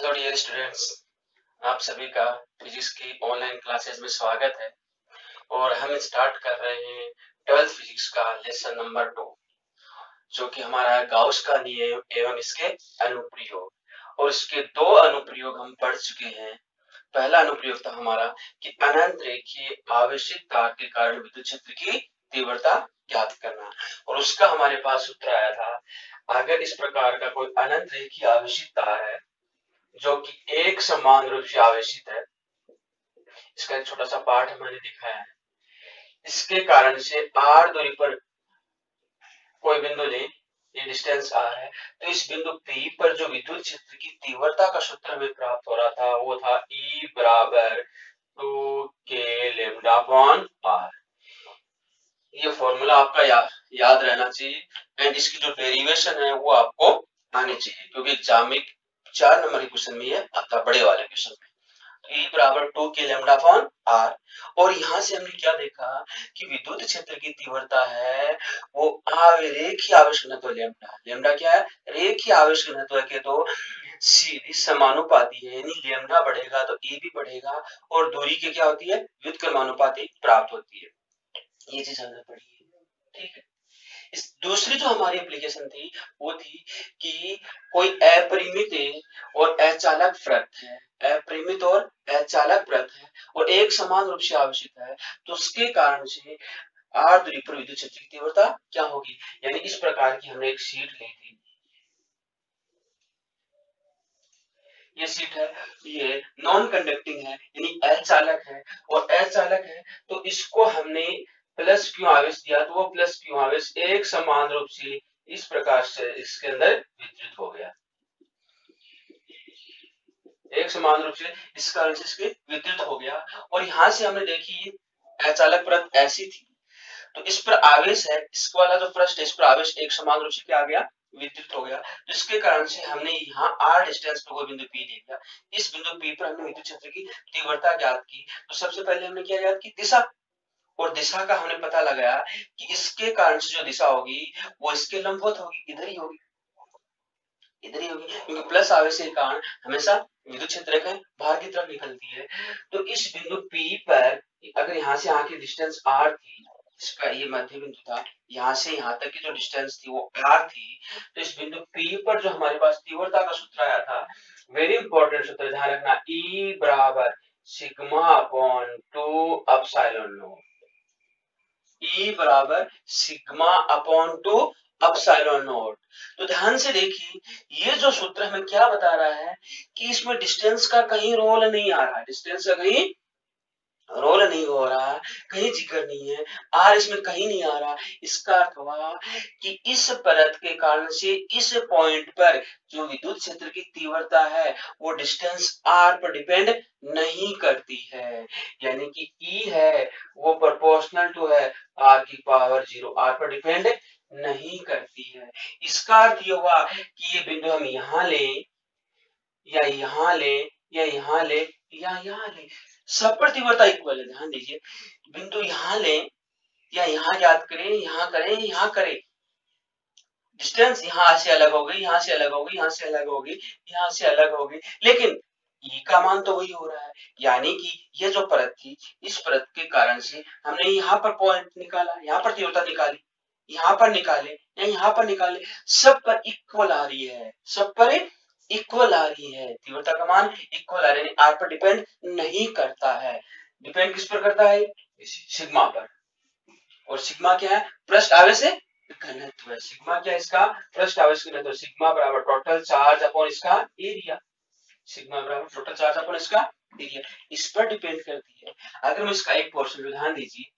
Hello dear students, आप सभी का फिजिक्स की ऑनलाइन क्लासेस में स्वागत है। और हम स्टार्ट कर रहे हैं 12th फिजिक्स का लेसन नंबर 2, जो कि हमारा है गाउस का नियम एवं इसके अनुप्रयोग। और इसके दो अनुप्रयोग हम पढ़ चुके हैं। पहला अनुप्रयोग था हमारा कि अनंत रेखीय आवेशित तार के कारण विद्युत क्षेत्र की तीव्रता ज्ञात करना, और उसका हमारे पास सूत्र आया था, अगर इस प्रकार का कोई अनंत रेखीय आवेशित तार है जो कि एक समान रूप से आवेशित है, इसका एक छोटा सा पार्ट मैंने दिखाया है। इसके कारण से r दूरी पर कोई बिंदु ले, ये डिस्टेंस r है, तो इस बिंदु P पर जो विद्युत क्षेत्र की तीव्रता का सूत्र हमें प्राप्त हो रहा था वो था E बराबर 2k लैम्डा अपॉन r। ये फॉर्मूला आपका याद रहना चाहिए एंड इसकी जो डेरिवेशन है वो आपको आनी चाहिए, क्योंकि एग्जाम में 4 नंबर के क्वेश्चन में ये आता, बड़े वाले क्वेश्चन में। E बराबर 2k लैम्डा अपॉन r। और यहां से हमने क्या देखा कि विद्युत क्षेत्र की तीव्रता है वो रेखीय आवेश घनत्व लैम्डा। लैम्डा क्या है? रेखीय आवेश घनत्व के तो सीधी समानुपाती है, यानी लैम्डा बढ़ेगा तो E भी बढ़ेगा, और दूरी के क्या होती है? व्युत्क्रमानुपाती प्राप्त होती है। ये चीज हमने पढ़ी है, ठीक है। इस दूसरी जो हमारी एप्लीकेशन थी वो थी कि कोई अपरिमित और अचालक वृत्त है, अपरिमित और अचालक वृत्त है और एक समान रूप से आवेशित है, तो उसके कारण से r दूरी पर विद्युत क्षेत्र की तीव्रता क्या होगी। यानी इस प्रकार की हमने एक शीट ली थी, ये शीट है, ये नॉन कंडक्टिंग है यानी अचालक है, और अचालक है तो इसको हमने प्लस क्यू आवेश दिया, तो वो प्लस क्यू आवेश एक समान रूप से इस प्रकार से इसके अंदर वितरित हो गया, एक समान रूप से इस कारण से इसके वितरित हो गया। और यहां से हमने देखी अचालक परत ऐसी थी, तो इस पर आवेश है, इसको वाला जो पृष्ठ इस पर आवेश एक समान रूप से क्या आ गया? वितरित हो गया। जिसके कारण से हमने यहाँ r डिस्टेंस पर कोई बिंदु P ले लिया, इस बिंदु P पर हमने विद्युत क्षेत्र की तीव्रता ज्ञात की। तो सबसे पहले हमने क्या ज्ञात की? दिशा, और दिशा का हमने पता लगाया कि इसके कारण से जो दिशा होगी वो इसके लंबवत होगी, इधर ही होगी, इधर ही होगी, क्योंकि प्लस आवेश के कारण हमेशा विद्युत क्षेत्र रेखा बाहर की तरफ निकलती है। तो इस बिंदु P पर अगर यहाँ से यहाँ की डिस्टेंस r थी, इसका ये मध्य बिंदु था, यहाँ से यहाँ तक की जो डिस्टेंस थी वो r थी, तो इस बिंदु P पर जो हमारे पास तीव्रता का सूत्र आया था, वेरी इंपॉर्टेंट सूत्र, ध्यान रखना, E बराबर sigma upon 2 epsilon not. E बराबर सिग्मा अपॉन 2 एप्सिलॉन नॉट। तो ध्यान से देखिए, ये जो सूत्र हमें क्या बता रहा है कि इसमें डिस्टेंस का कहीं रोल नहीं आ रहा, डिस्टेंस का कहीं रोल नहीं हो रहा, कहीं जिक्र नहीं है, आर इसमें कहीं नहीं आ रहा। इसका अर्थ हुआ कि इस परत के कारण से इस पॉइंट पर जो विद्युत क्षेत्र की तीव्रता है वो डिस्टेंस आर पर डिपेंड नहीं करती है, यानी कि ई है वो प्रोपोर्शनल टू है आर की पावर 0, आर पर डिपेंड नहीं करती है। इसका अर्थ ये हुआ कि ये बिंदु हम यहाँ लें या यहाँ ले या यहाँ ले या यहाँ ले, सब पर तीव्रता इक्वल है। ध्यान दीजिए, बिंदु यहाँ ले या यहाँ ज्ञात करें, यहाँ करें, यहाँ करें, डिस्टेंस यहाँ से अलग हो गई, यहाँ से अलग हो गई, यहाँ से अलग हो गई, यहाँ से अलग हो गई, लेकिन ई का मान तो वही हो रहा है। यानी कि ये जो परत थी, इस परत के कारण से हमने यहाँ पर पॉइंट निकाला, यहाँ पर तीव्रता निकाली, यहाँ पर निकाले या यहाँ पर निकाले, सब पर इक्वल आ रही है, सब पर इक्वल आ रही है, तीव्रता का मान इक्वल आ रही है, आर पर डिपेंड नहीं करता है। डिपेंड किस पर करता है? सिग्मा पर। और सिग्मा क्या है? पृष्ठ आवेश घनत्व है। सिग्मा क्या है? इसका पृष्ठ आवेश घनत्व। सिग्मा बराबर टोटल चार्ज अपॉन इसका एरिया, सिग्मा बराबर टोटल चार्ज अपॉन इसका एरिया, इस पर डिपेंड करती है। अगर हम इसका एक पोर्शन, ध्यान दीजिए,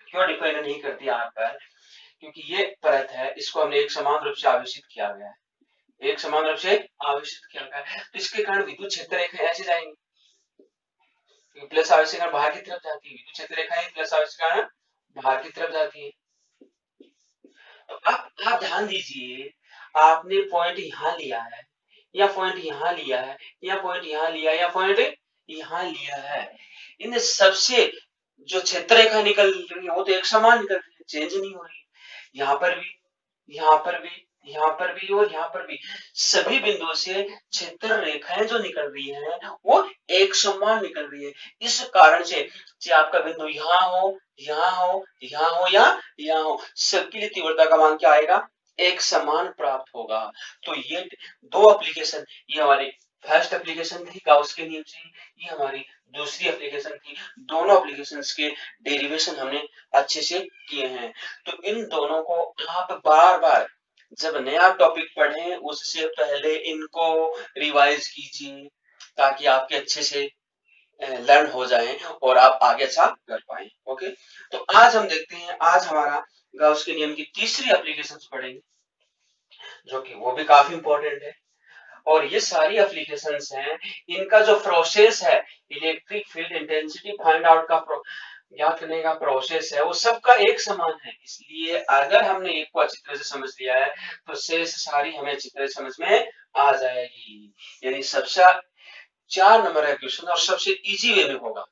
क्यों डिपेंड नहीं करती आर पर? क्योंकि ये परत है, इसको हमने एक समान रूप से आवेशित किया गया है, एक समान रूप से आवेशित किया गया है, तो इसके कारण विद्युत क्षेत्र रेखा ऐसे जाएंगी, प्लस आवेश के कारण बाहर की तरफ जाती है, विद्युत क्षेत्र रेखाएं प्लस आवेश के कारण बाहर की तरफ जाती है। तो अब आप ध्यान दीजिए, आपने पॉइंट यहाँ लिया है या पॉइंट यहाँ लिया है या पॉइंट यहाँ लिया या पॉइंट यहाँ लिया है, इन सबसे जो क्षेत्र रेखा निकल रही है वो तो एक समान निकल रही है, चेंज नहीं हो रही है। यहाँ पर भी, यहाँ पर भी, यहाँ पर भी और यहाँ पर भी, सभी बिंदुओं से क्षेत्र रेखाएं जो निकल रही हैं वो एक समान निकल रही है। इस कारण से चाहे आपका बिंदु यहाँ हो, यहाँ हो, यहाँ हो या यहाँ हो, सबके लिए तीव्रता का मान क्या आएगा, एक समान प्राप्त होगा। तो ये दो एप्लीकेशन, ये हमारी फर्स्ट एप्लीकेशन थी गाउस के नियम से, ये हमारी दूसरी एप्लीकेशन थी। दोनों एप्लीकेशंस के डेरिवेशन हमने अच्छे से किए हैं। तो इन दोनों को आप बार बार जब नया टॉपिक पढ़ें उससे पहले इनको रिवाइज कीजिए, ताकि आपके अच्छे से लर्न हो जाएं और आप आगे अच्छा कर पाएं। ओके, तो आज हम देखते हैं, आज हमारा गाउस के नियम की तीसरी एप्लीकेशंस पढ़ेंगे, जो कि वो भी काफी इंपॉर्टेंट है। और ये सारी एप्लीकेशंस हैं, इनका जो प्रोसेस है, electric field intensity find out का ज्ञात करने का प्रोसेस है, वो सबका एक समान है। इसलिए अगर हमने एक को अच्छी तरह से समझ लिया है तो शेष सारी हमें अच्छी तरह से समझ में आ जाएगी। यानी सबसे 4 नंबर का क्वेश्चन और सबसे इजी वे में होगा,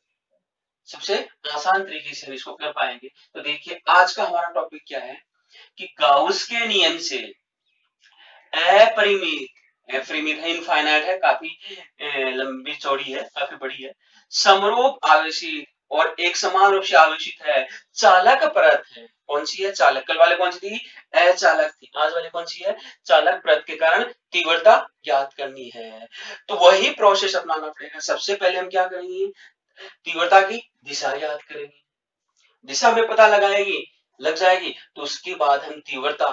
सबसे आसान तरीके से हम इसको कर पाएंगे। तो देखिए आज का हमारा टॉपिक क्या है कि गाउस के नियम से अपरिमित है, इनफाइनाइट है, काफी लंबी चौड़ी है, काफी बड़ी है, समरूप आवेशित और एक समान रूप से आवेशित है चालक परत है। कौन सी है, चालक। कल वाले कौन सी थी, अचालक थी। आज वाली कौन सी है, चालक परत के कारण तीव्रता ज्ञात करनी है। तो वही प्रोसेस अपनाना पड़ेगा। सबसे पहले हम क्या करेंगे, तीव्रता की दिशा ज्ञात करेंगे। दिशा हमें पता लग जाएगी तो उसके बाद हम तीव्रता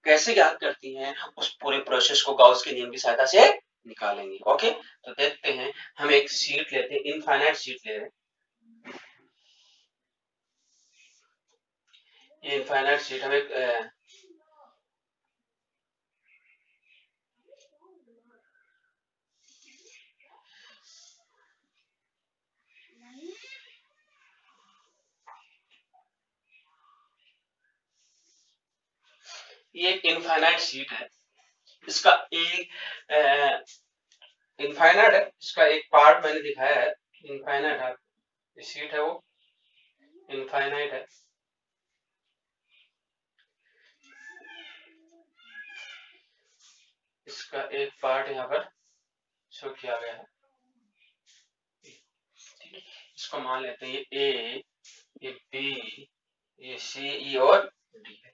कैसे ज्ञात करती हैं उस पूरे प्रोसेस को गाउस के नियम की सहायता से निकालेंगे। ओके, तो देखते हैं, हम एक शीट लेते हैं, इनफाइनाइट शीट ले रहे हैं। ये इनफाइनाइट शीट हम एक ये एक इनफाइनाइट शीट है। इसका एक इनफाइनाइट है, इसका एक पार्ट मैंने दिखाया है, इनफाइनाइट है, शीट है वो इनफाइनाइट है। इसका एक पार्ट यहाँ पर शो किया गया है, ठीक है। इसको मान लेते हैं ये ए, ये बी, ये सी, ई और डी है।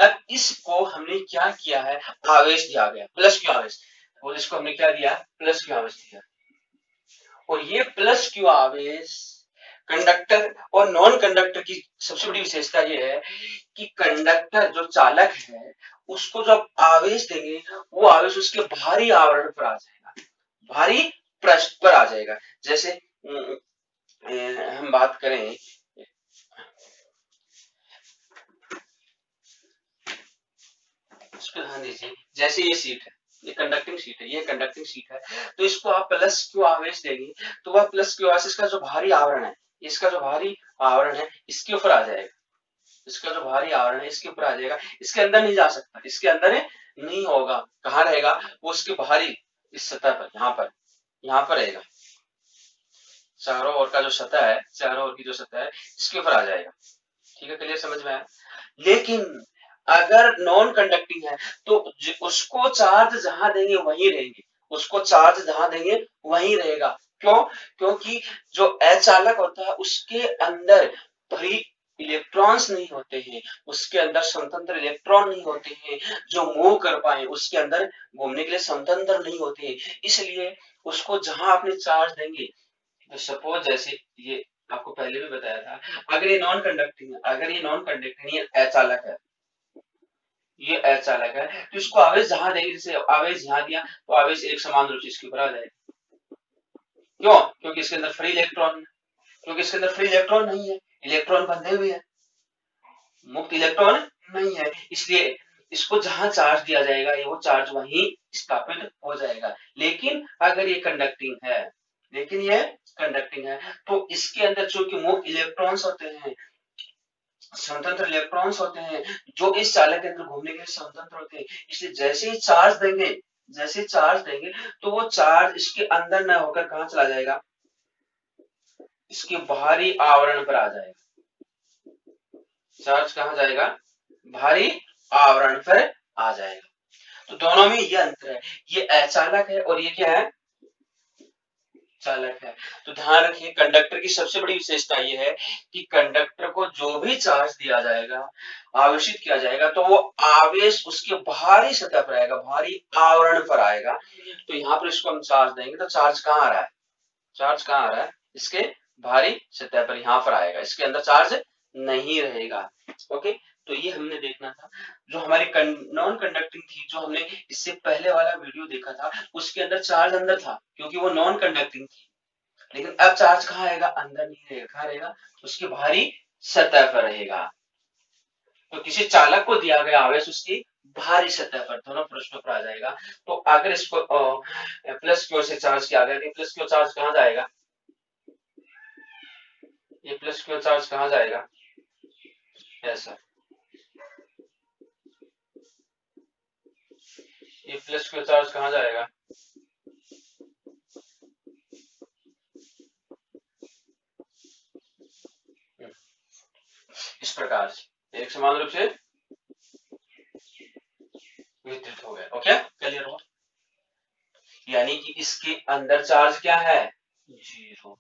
अब इसको हमने क्या किया है, आवेश दिया गया प्लस क्यू आवेश, और इसको हमने क्या दिया, प्लस क्यू आवेश दिया। और ये प्लस क्यू आवेश कंडक्टर और नॉन कंडक्टर की सबसे बड़ी विशेषता ये है कि कंडक्टर जो चालक है उसको जब आवेश देंगे वो आवेश उसके भारी आवरण पर आ जाएगा, भारी पृष्ठ पर आ जाएगा। जैसे हम बात करें, इस पर ध्यान दीजिए, जैसे ये सीट है, ये कंडक्टिंग सीट है, ये कंडक्टिंग सीट है, तो इसको आप प्लस क्यू आवेश देंगे तो वह प्लस क्यू आवेश इसका जो भारी आवरण है, इसका जो भारी आवरण है इसके ऊपर आ जाएगा, इसका जो भारी आवरण है इसके ऊपर आ जाएगा, इसके अंदर नहीं जा सकता, इसके अंदर नहीं होगा। कहाँ रहेगा वो, उसके बाहरी इस सतह पर, यहाँ पर रहेगा, चारों ओर का जो सतह है, चारों ओर की जो सतह है इसके ऊपर आ जाएगा। ठीक है, क्लियर, समझ में आया। लेकिन अगर नॉन कंडक्टिंग है तो उसको चार्ज जहां देंगे वहीं रहेंगे, उसको चार्ज जहां देंगे वहीं रहेगा। क्यों, क्योंकि जो अचालक होता है उसके अंदर फ्री इलेक्ट्रॉन्स नहीं होते हैं, उसके अंदर स्वतंत्र इलेक्ट्रॉन नहीं होते हैं जो मूव कर पाए, उसके अंदर घूमने के लिए स्वतंत्र नहीं होते हैं। इसलिए उसको जहां आपने चार्ज देंगे, तो सपोज जैसे ये आपको पहले भी बताया था, अगर ये नॉन कंडक्टिंग है, अगर ये नॉन कंडक्टिंग, ये अचालक है, ये अचालक है, तो इसको आवेश जहां देंगे, जैसे आवेश यहाँ दिया तो आवेश एक समान रूप से इसके ऊपर आ जाएगा। क्यों, क्योंकि इसके अंदर फ्री इलेक्ट्रॉन, क्योंकि इसके अंदर फ्री इलेक्ट्रॉन नहीं है, इलेक्ट्रॉन बंधे हुए हैं, मुक्त इलेक्ट्रॉन नहीं है, इसलिए इसको जहां चार्ज दिया जाएगा ये वो चार्ज वहीं स्थापित हो जाएगा। लेकिन अगर ये कंडक्टिंग है, लेकिन ये कंडक्टिंग है तो इसके अंदर चूंकि मुक्त इलेक्ट्रॉन्स होते हैं, स्वतंत्र इलेक्ट्रॉन्स होते हैं जो इस चालक के अंदर घूमने के लिए स्वतंत्र होते हैं, इसलिए जैसे ही चार्ज देंगे, जैसे चार्ज देंगे तो वो चार्ज इसके अंदर न होकर कहां चला जाएगा, इसके बाहरी आवरण पर आ जाएगा। चार्ज कहां जाएगा, भारी आवरण पर आ जाएगा। तो दोनों में ये अंतर है, ये अचालक है और ये क्या है, चालक है। तो ध्यान रखिए कंडक्टर की सबसे बड़ी विशेषता ये है कि कंडक्टर को जो भी चार्ज दिया जाएगा, आवेशित किया जाएगा, तो वो आवेश उसके बाहरी सतह पर आएगा, बाहरी आवरण पर आएगा। तो यहाँ पर इसको हम चार्ज देंगे तो चार्ज कहाँ आ रहा है, चार्ज कहाँ आ रहा है, इसके बाहरी सतह पर यहाँ पर आएगा, इसके अंदर चार्ज नहीं रहेगा। ओके, तो ये हमने देखना था। जो हमारी नॉन कंडक्टिंग थी, जो हमने इससे पहले वाला वीडियो देखा था, उसके अंदर चार्ज अंदर था क्योंकि वो नॉन कंडक्टिंग थी। लेकिन अब चार्ज कहाँ आएगा, अंदर नहीं रहेगा, कहाँ रहेगा, उसकी बाहरी सतह पर रहेगा। तो किसी चालक को दिया गया आवेश उसकी बाहरी सतह पर, दोनों पृष्ठों पर आ जाएगा। तो अगर इसको प्लस की ओर से चार्ज किया गया, प्लस की ओर चार्ज कहाँ जाएगा, ये प्लस की ओर चार्ज कहाँ जाएगा, ऐसा, ये प्लस की ओर चार्ज कहाँ जाएगा, इस प्रकार से एक समान रूप से वितरित हो गया। ओके, क्लियर हो, यानी कि इसके अंदर चार्ज क्या है, जीरो,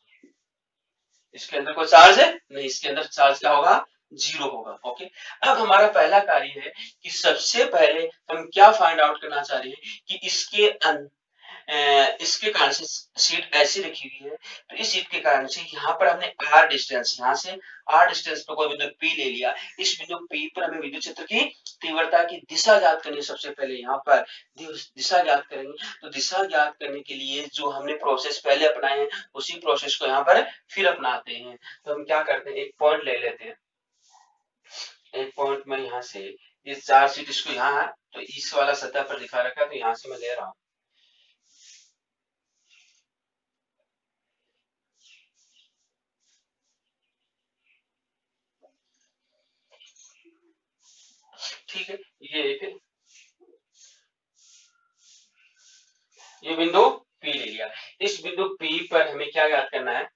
इसके अंदर कोई चार्ज है नहीं, इसके अंदर चार्ज क्या होगा, जीरो होगा। ओके, अब हमारा पहला कार्य है कि सबसे पहले हम क्या फाइंड आउट करना चाह रहे हैं कि इसके कारण से सीट ऐसी रखी हुई है, तो इस सीट के कारण से यहाँ पर हमने आर डिस्टेंस, यहाँ से आर डिस्टेंस पर कोई बिंदु पी ले लिया, इस बिंदु पी पर हमें विद्युत क्षेत्र की तीव्रता की दिशा ज्ञात करनी है। सबसे पहले यहाँ पर दिशा ज्ञात करेंगे, तो दिशा ज्ञात करने के लिए जो हमने प्रोसेस पहले अपनाए हैं उसी प्रोसेस को यहाँ पर फिर अपनाते हैं। तो हम क्या करते हैं, एक पॉइंट ले लेते हैं, एक पॉइंट में यहाँ से ये चार सीट इसको यहाँ है, तो इस वाला सतह पर दिखा रखा है, तो यहाँ से मैं ले रहा हूँ, ठीक है। ये एक, ये बिंदु P ले लिया, इस बिंदु P पर हमें क्या ज्ञात करना है,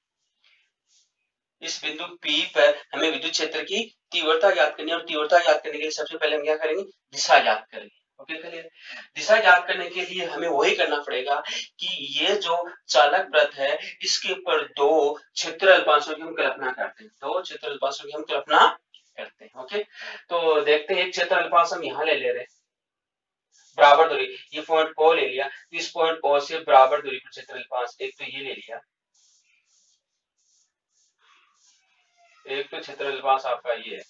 इस बिंदु P पर हमें विद्युत क्षेत्र की तीव्रता ज्ञात करनी है, और तीव्रता ज्ञात करने के लिए सबसे पहले हम क्या करेंगे, दिशा ज्ञात करेंगे। Okay, clear. दिशा ज्ञात करने के लिए हमें वही करना पड़ेगा कि ये जो चालक वृत्त है इसके ऊपर दो क्षेत्र अल्पांशों की हम कल्पना करते हैं, दो क्षेत्र अल्पांशों की हम कल्पना करते हैं। ओके, तो देखते हैं, एक क्षेत्र अल्पांश हम यहाँ ले रहे हैं, बराबर दूरी, ये पॉइंट ओ ले लिया, इस पॉइंट ओ से बराबर दूरी पर क्षेत्र अल्पांश, एक तो ये ले लिया, एक तो क्षेत्र अल्पांश आपका ये है,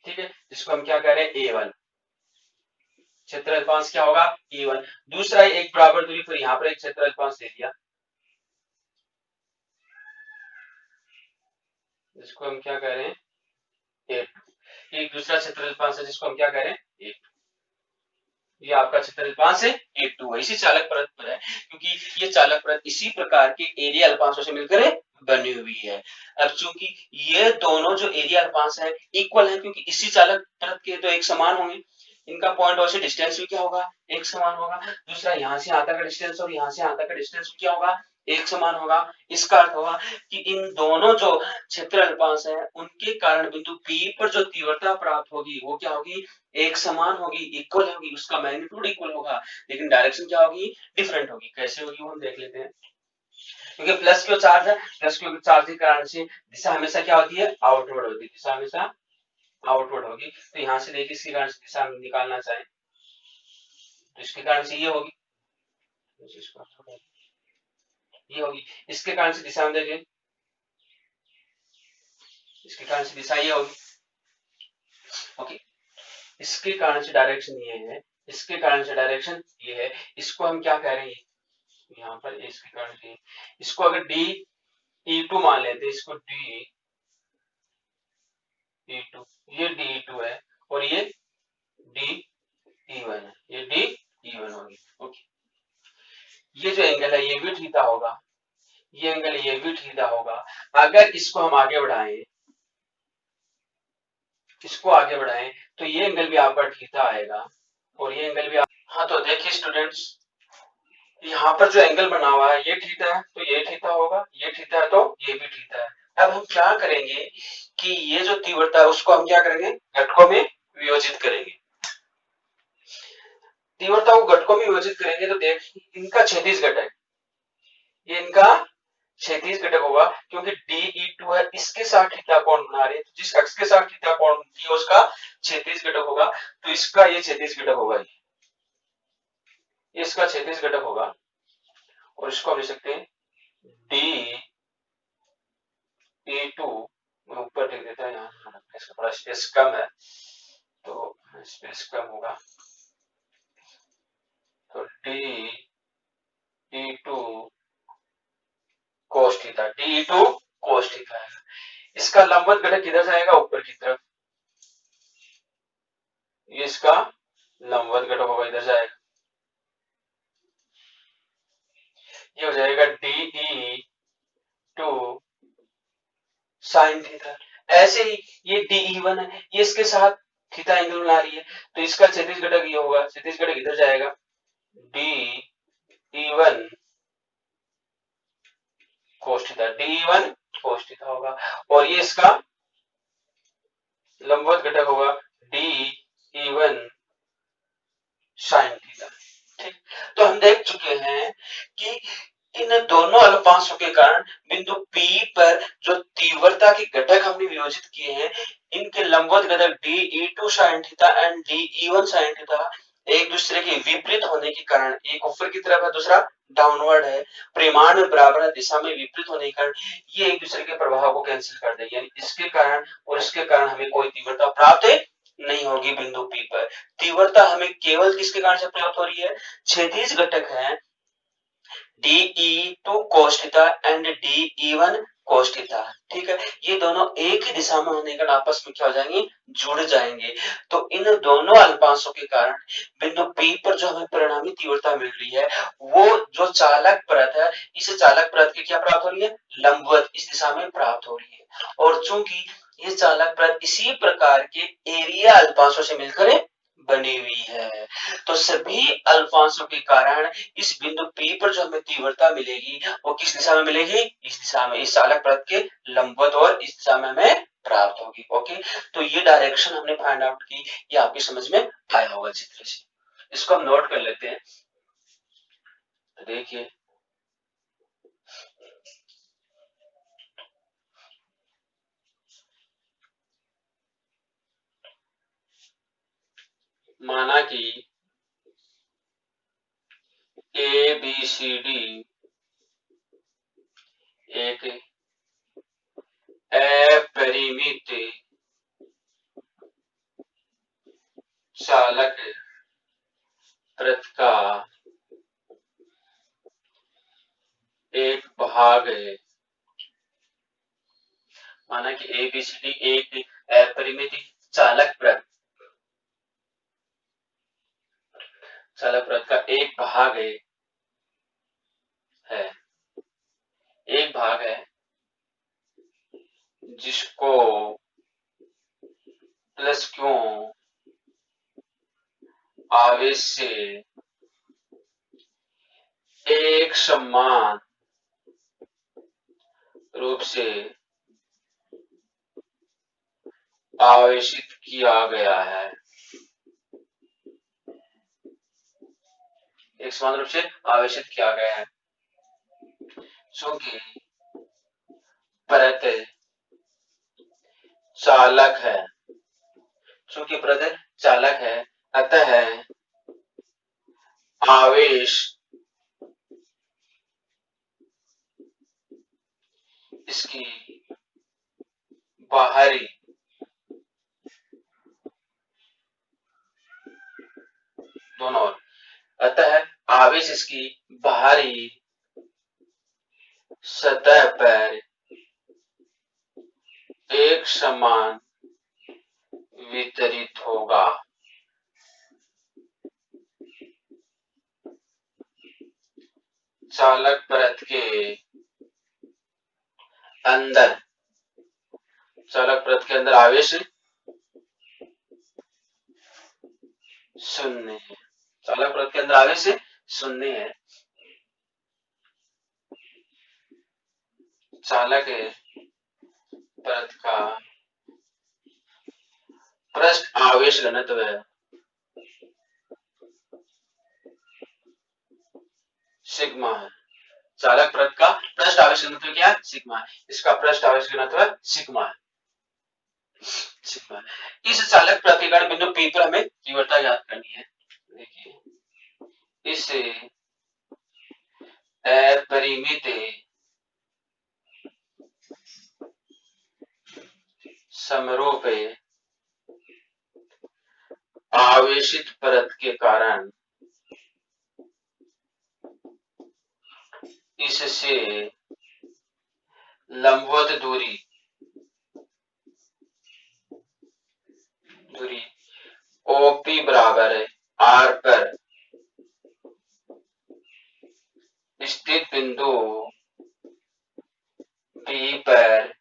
ठीक है, जिसको हम क्या कह रहे हैं, A1, क्षेत्र अल्पांश क्या होगा, A1। दूसरा एक बराबर दूरी पर यहाँ पर एक क्षेत्र अल्पांश दे दिया, जिसको हम क्या कह रहे हैं, A2। एक दूसरा क्षेत्र अल्पांश है जिसको हम क्या कह रहे हैं, A2। ये आपका क्षेत्र अल्पांश है A2 है, इसी चालक परत पर है, क्योंकि ये चालक परत इसी प्रकार के एरिया अल्पांशों से मिलकर बनी हुई है। अब चूंकि ये दोनों जो एरिया अल्पांश है इक्वल है, क्योंकि इसी चालक परत के तो एक समान होंगे, इनका पॉइंट और से डिस्टेंस भी क्या होगा, एक समान होगा। दूसरा यहाँ से यहाँ तक का डिस्टेंस और यहाँ से यहाँ तक का डिस्टेंस भी क्या होगा, एक समान होगा। इसका अर्थ होगा कि इन दोनों जो क्षेत्र अल्पांश है उनके कारण बिंदु P पर जो तीव्रता प्राप्त होगी वो क्या होगी, एक समान होगी, इक्वल होगी, उसका मैग्नीट्यूड इक्वल होगा, लेकिन डायरेक्शन क्या होगी, डिफरेंट होगी। कैसे होगी वो हम देख लेते हैं। क्योंकि प्लस क्यू चार्ज है, प्लस क्यू चार्ज के कारण से दिशा हमेशा क्या होती है, आउटवर्ड होती है, दिशा हमेशा आउटवर्ड होगी। तो यहाँ से देखिए इसके कारण से दिशा हम निकालना चाहें तो इसके कारण से ये होगी, ये होगी, इसके कारण से दिशा हम देखें, इसके कारण से दिशा ये होगी। ओके, इसके कारण से डायरेक्शन ये है, इसके कारण से डायरेक्शन ये है, इसको हम क्या कह रहे हैं, यहाँ पर इसके कारण से, इसको अगर डी E2 मान लेते हैं, इसको डी E2, ये D2 है और ये DE1 है, ये DE1 होगी। ओके, ये जो एंगल है ये भी थीटा होगा, ये एंगल ये भी थीटा होगा। अगर इसको हम आगे बढ़ाएं, इसको आगे बढ़ाएं तो ये एंगल भी आपका थीटा आएगा और ये एंगल भी हाँ, तो देखिए स्टूडेंट्स, यहाँ पर जो एंगल बना हुआ है ये थीटा है तो ये थीटा होगा, ये थीटा है तो ये भी थीटा है। अब हम क्या करेंगे कि ये जो तीव्रता है उसको हम क्या करेंगे, घटकों में वियोजित करेंगे। तीव्रता को घटकों में विभाजित करेंगे तो देख इनका 36 घटक, ये इनका 36 घटक होगा क्योंकि DE2 है, इसके साथ थीटा कोण बना रहे हैं, तो जिस अक्ष के साथ थीटा कोण बनती है उसका 36 घटक होगा, तो इसका ये 36 घटक होगा, ये इसका 36 घटक होगा। और इसको हम लिख सकते हैं DE2, मैं ऊपर लिख देता है, यहाँ इसका थोड़ा स्पेस कम है तो स्पेस कम होगा, तो DE2 cos theta, DE2 cos theta है। इसका लंबवत घटक किधर जाएगा, ऊपर की तरफ, ये इसका लंबवत घटक होगा, इधर जाएगा, ये हो जाएगा DE2 sin थीटा। ऐसे ही ये DE1 है, ये इसके साथ थीटा एंगल बना रही है, तो इसका 36 घटक ये होगा, 36 घटक इधर जाएगा, DE1 cos theta, DE1 cos theta होगा। और ये इसका लंबवत घटक होगा DE1 sin थीटा। ठीक, तो हम देख चुके हैं कि इन दोनों अल्पांशों के कारण बिंदु P पर जो तीव्रता के घटक हमने वियोजित किए हैं, इनके लंबवत घटक DE2 sin theta and DE1 sin theta एक दूसरे के विपरीत होने के कारण, एक ऊपर की तरफ है दूसरा डाउनवर्ड है, परिमाण में बराबर है, दिशा में विपरीत होने के कारण ये एक दूसरे के प्रभाव को कैंसिल कर देंगे, यानी इसके कारण और इसके कारण हमें कोई तीव्रता प्राप्त नहीं होगी बिंदु P पर। तीव्रता हमें केवल किसके कारण से प्राप्त हो रही है, 36 घटक हैं DE2 cos theta and DE1 cos theta. ठीक है, ये दोनों एक ही दिशा में होने के कारण आपस में क्या हो जाएंगे, जुड़ जाएंगे। तो इन दोनों अल्पांशों के कारण बिंदु P पर जो हमें परिणामी तीव्रता मिल रही है, वो जो चालक परत है, इस चालक परत की क्या प्राप्त हो रही है, लंबवत इस दिशा में प्राप्त हो रही है। और चूंकि ये चालक परत इसी प्रकार के एरिया अल्पांशों से मिलकर बनी हुई है, तो सभी अल्फांशों के कारण इस बिंदु P पर जो हमें तीव्रता मिलेगी वो किस दिशा में मिलेगी, इस दिशा में, इस चालक परत के लंबवत, और इस दिशा में हमें प्राप्त होगी। ओके, तो ये डायरेक्शन हमने फाइंड आउट की, ये आपकी समझ में आया होगा चित्र से। इसको हम नोट कर लेते हैं, तो देखिए माना कि ABCD एक अपरिमित चालक परत का एक भाग है। माना कि ABCD एक अपरिमित चालक परत का एक भाग है, एक भाग है जिसको प्लस क्यों आवेश से एक समान रूप से आवेशित किया गया है, एक समान रूप से आवेशित किया गया है, चूंकि परत चालक है, चूंकि परत चालक है, अतः आवेश इसकी बाहरी दोनों ओर, अतः आवेश इसकी बाहरी सतह पर एक समान वितरित होगा। चालक परत के अंदर, चालक परत के अंदर आवेश शून्य है, चालक परत के अंदर आवेश शून्य है। चालक परत का पृष्ठ आवेश घनत्व है सिग्मा है। चालक परत का पृष्ठ आवेश घनत्व क्या है? सिग्मा है। इसका पृष्ठ आवेश घनत्व सिग्मा है। सिग्मा है। इस चालक प्रतिकरण बिंदु P पर हमें तीव्रता ज्ञात करनी है। देखिए इसे अपरिमित समरूप आवेशित परत के कारण इससे लंबवत दूरी OP बराबर है R पर स्थित बिंदु P पर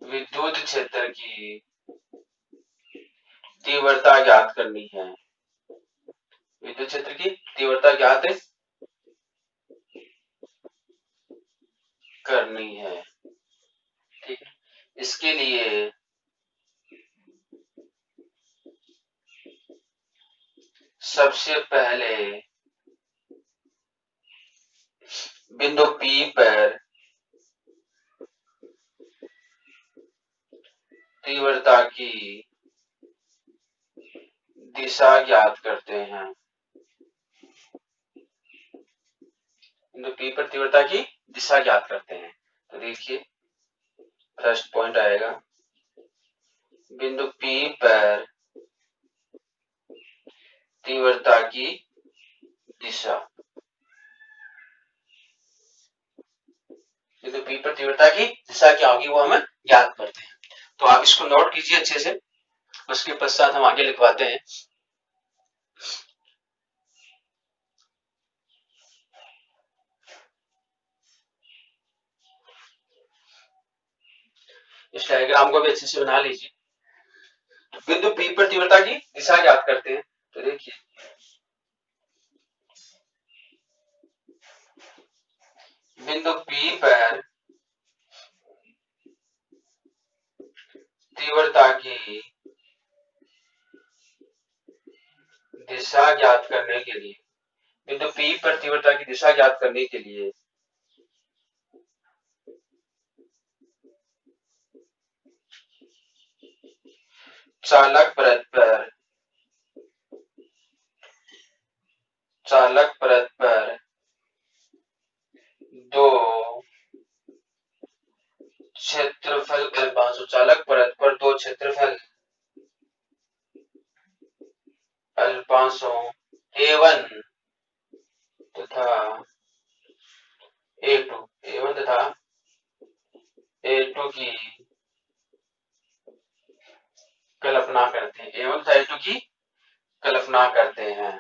विद्युत क्षेत्र की तीव्रता ज्ञात करनी है। विद्युत क्षेत्र की तीव्रता ज्ञात करनी है। ठीक है। इसके लिए सबसे पहले बिंदु P पर तीव्रता की दिशा ज्ञात करते हैं। बिंदु P पर तीव्रता की दिशा ज्ञात करते हैं। तो देखिए फर्स्ट पॉइंट आएगा बिंदु P पर तीव्रता की दिशा। बिंदु P पर तीव्रता की दिशा क्या होगी वो हमें ज्ञात करते हैं। तो आप इसको नोट कीजिए अच्छे से, उसके पश्चात हम आगे लिखवाते हैं। इस डायग्राम को भी अच्छे से बना लीजिए। तो बिंदु P पर तीव्रता की दिशा ज्ञात करते हैं। तो देखिए बिंदु P पर तीव्रता की दिशा ज्ञात करने के लिए, बिंदु P पर तीव्रता की दिशा ज्ञात करने के लिए चालक परत पर दो क्षेत्रफल अल्पांशों, चालक परत पर दो क्षेत्रफल अल्पांशों A1 तथा A2 तथा A2 की कल्पना करते हैं। A1 तथा A2 की कल्पना करते हैं।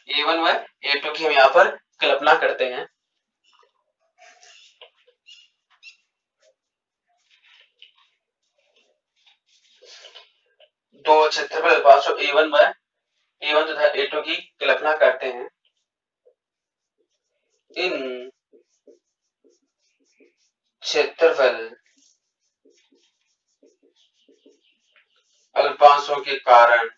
A1 व A2 की हम यहाँ पर कल्पना करते हैं। दो क्षेत्रफल अल्पांशों A1 तथा A2 की कल्पना करते हैं। इन क्षेत्रफल अल्पांशों के कारण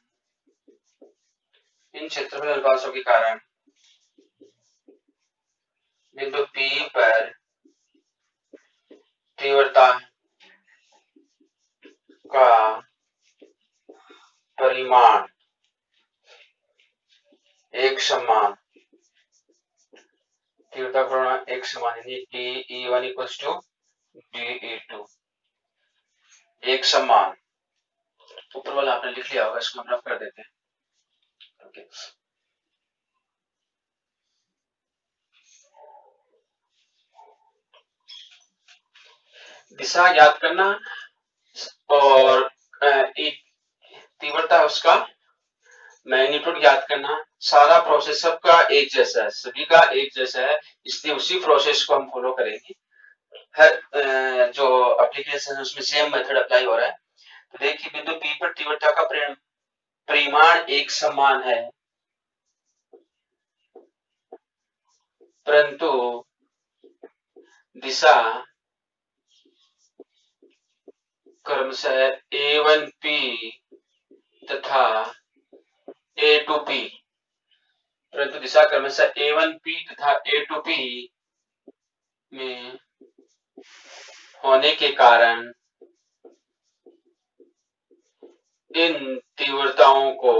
बिंदु P पर तीव्रता का परिमाण एक समान, तीव्रता का परिमाण एक समान, यानी DE1 इक्वल्स टू DE2 एक समान। ऊपर वाला आपने लिख लिया होगा, इसको हम रफ कर देते हैं। ओके। दिशा ज्ञात करना और तीव्रता उसका मैग्नीट्यूड ज्ञात करना, सारा प्रोसेस सबका एक जैसा है, सभी का एक जैसा है, इसलिए उसी प्रोसेस को हम फॉलो करेंगे। हर जो एप्लीकेशन है उसमें सेम मेथड अप्लाई हो रहा है। तो देखिए बिंदु P पर तीव्रता का परिमाण एक समान है, परंतु दिशा क्रमशः A1P तथा A2P, परंतु दिशा क्रमशः A1P तथा A2P में होने के कारण इन तीव्रताओं को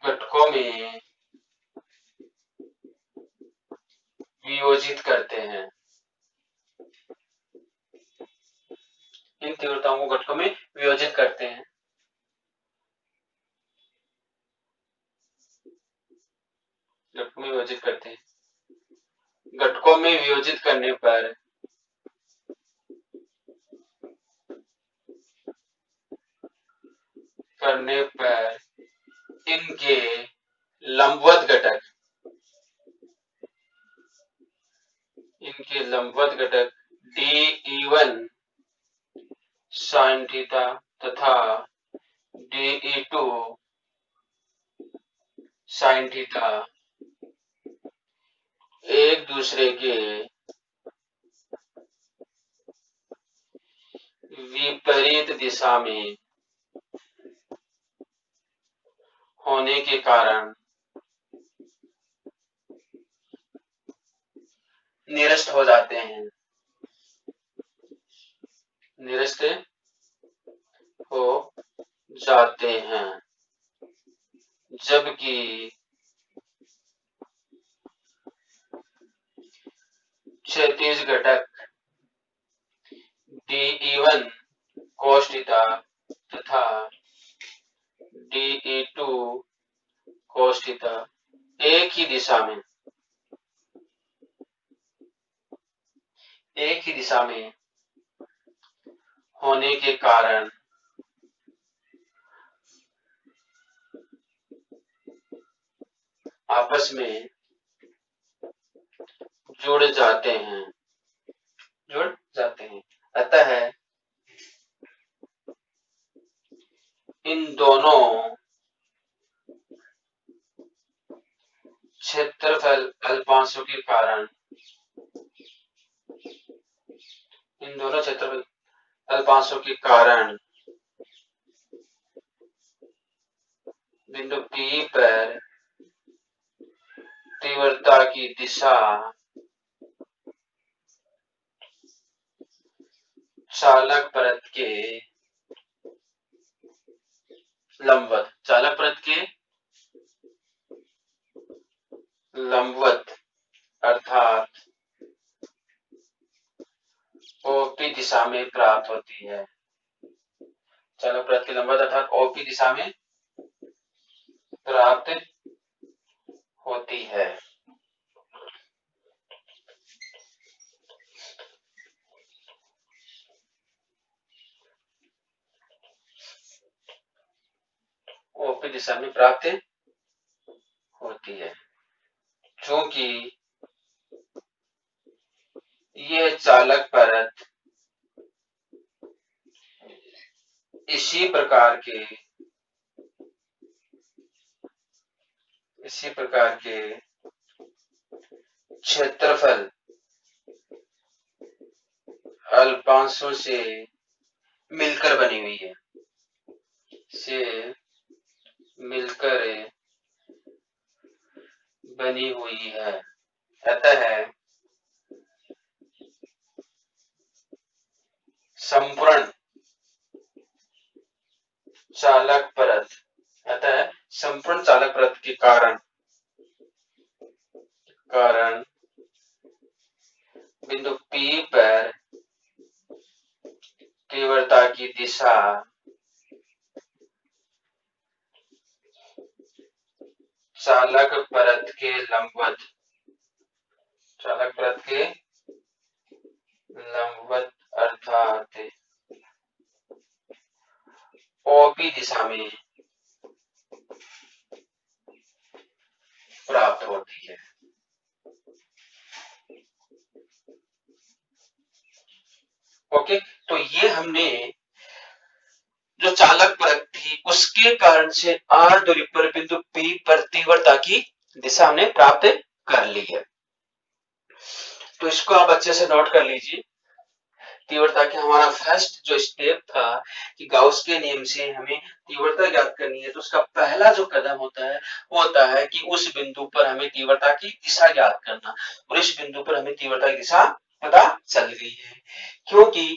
घटकों में वियोजित करते हैं। इन तीव्रताओं को घटकों में वियोजित करते हैं। घटकों में वियोजित करते हैं। घटकों में वियोजित करने पर इनके लंबवत घटक DE1 sin थीटा तथा DE2 sin थीटा एक दूसरे के विपरीत दिशा में होने के कारण निरस्त हो जाते हैं। निरस्त हो जाते हैं, जबकि क्षैतिज घटक DE1 cos थीटा तथा DE2 cos थीटा एक ही दिशा में होने के कारण आपस में जुड़ जाते हैं। अतः इन दोनों क्षेत्रफल अल्पांशों के कारण बिंदु P पर तीव्रता की दिशा चालक परत के लंबवत अर्थात OP दिशा में प्राप्त होती है। चालक परत की लंबवत अर्थात OP दिशा में प्राप्त होती है। OP दिशा में प्राप्त होती है, चूंकि यह चालक परत इसी प्रकार के क्षेत्रफल अल्पांशों से मिलकर बनी हुई है। अतः संपूर्ण चालक परत के कारण बिंदु P पर तीव्रता की दिशा चालक परत के लंबवत अर्थात OP दिशा में प्राप्त होती है। ओके, तो ये हमने जो चालक परत थी उसके कारण से R दूरी पर बिंदु P पर तीव्रता की दिशा हमने प्राप्त कर ली है। तो इसको आप अच्छे से नोट कर लीजिए। तीव्रता के हमारा फर्स्ट जो स्टेप था कि गाउस के नियम से हमें तीव्रता ज्ञात करनी है, तो उसका पहला जो कदम होता है वो होता है कि उस बिंदु पर हमें तीव्रता की दिशा ज्ञात करना, और इस बिंदु पर हमें तीव्रता की दिशा पता चल गई है, क्योंकि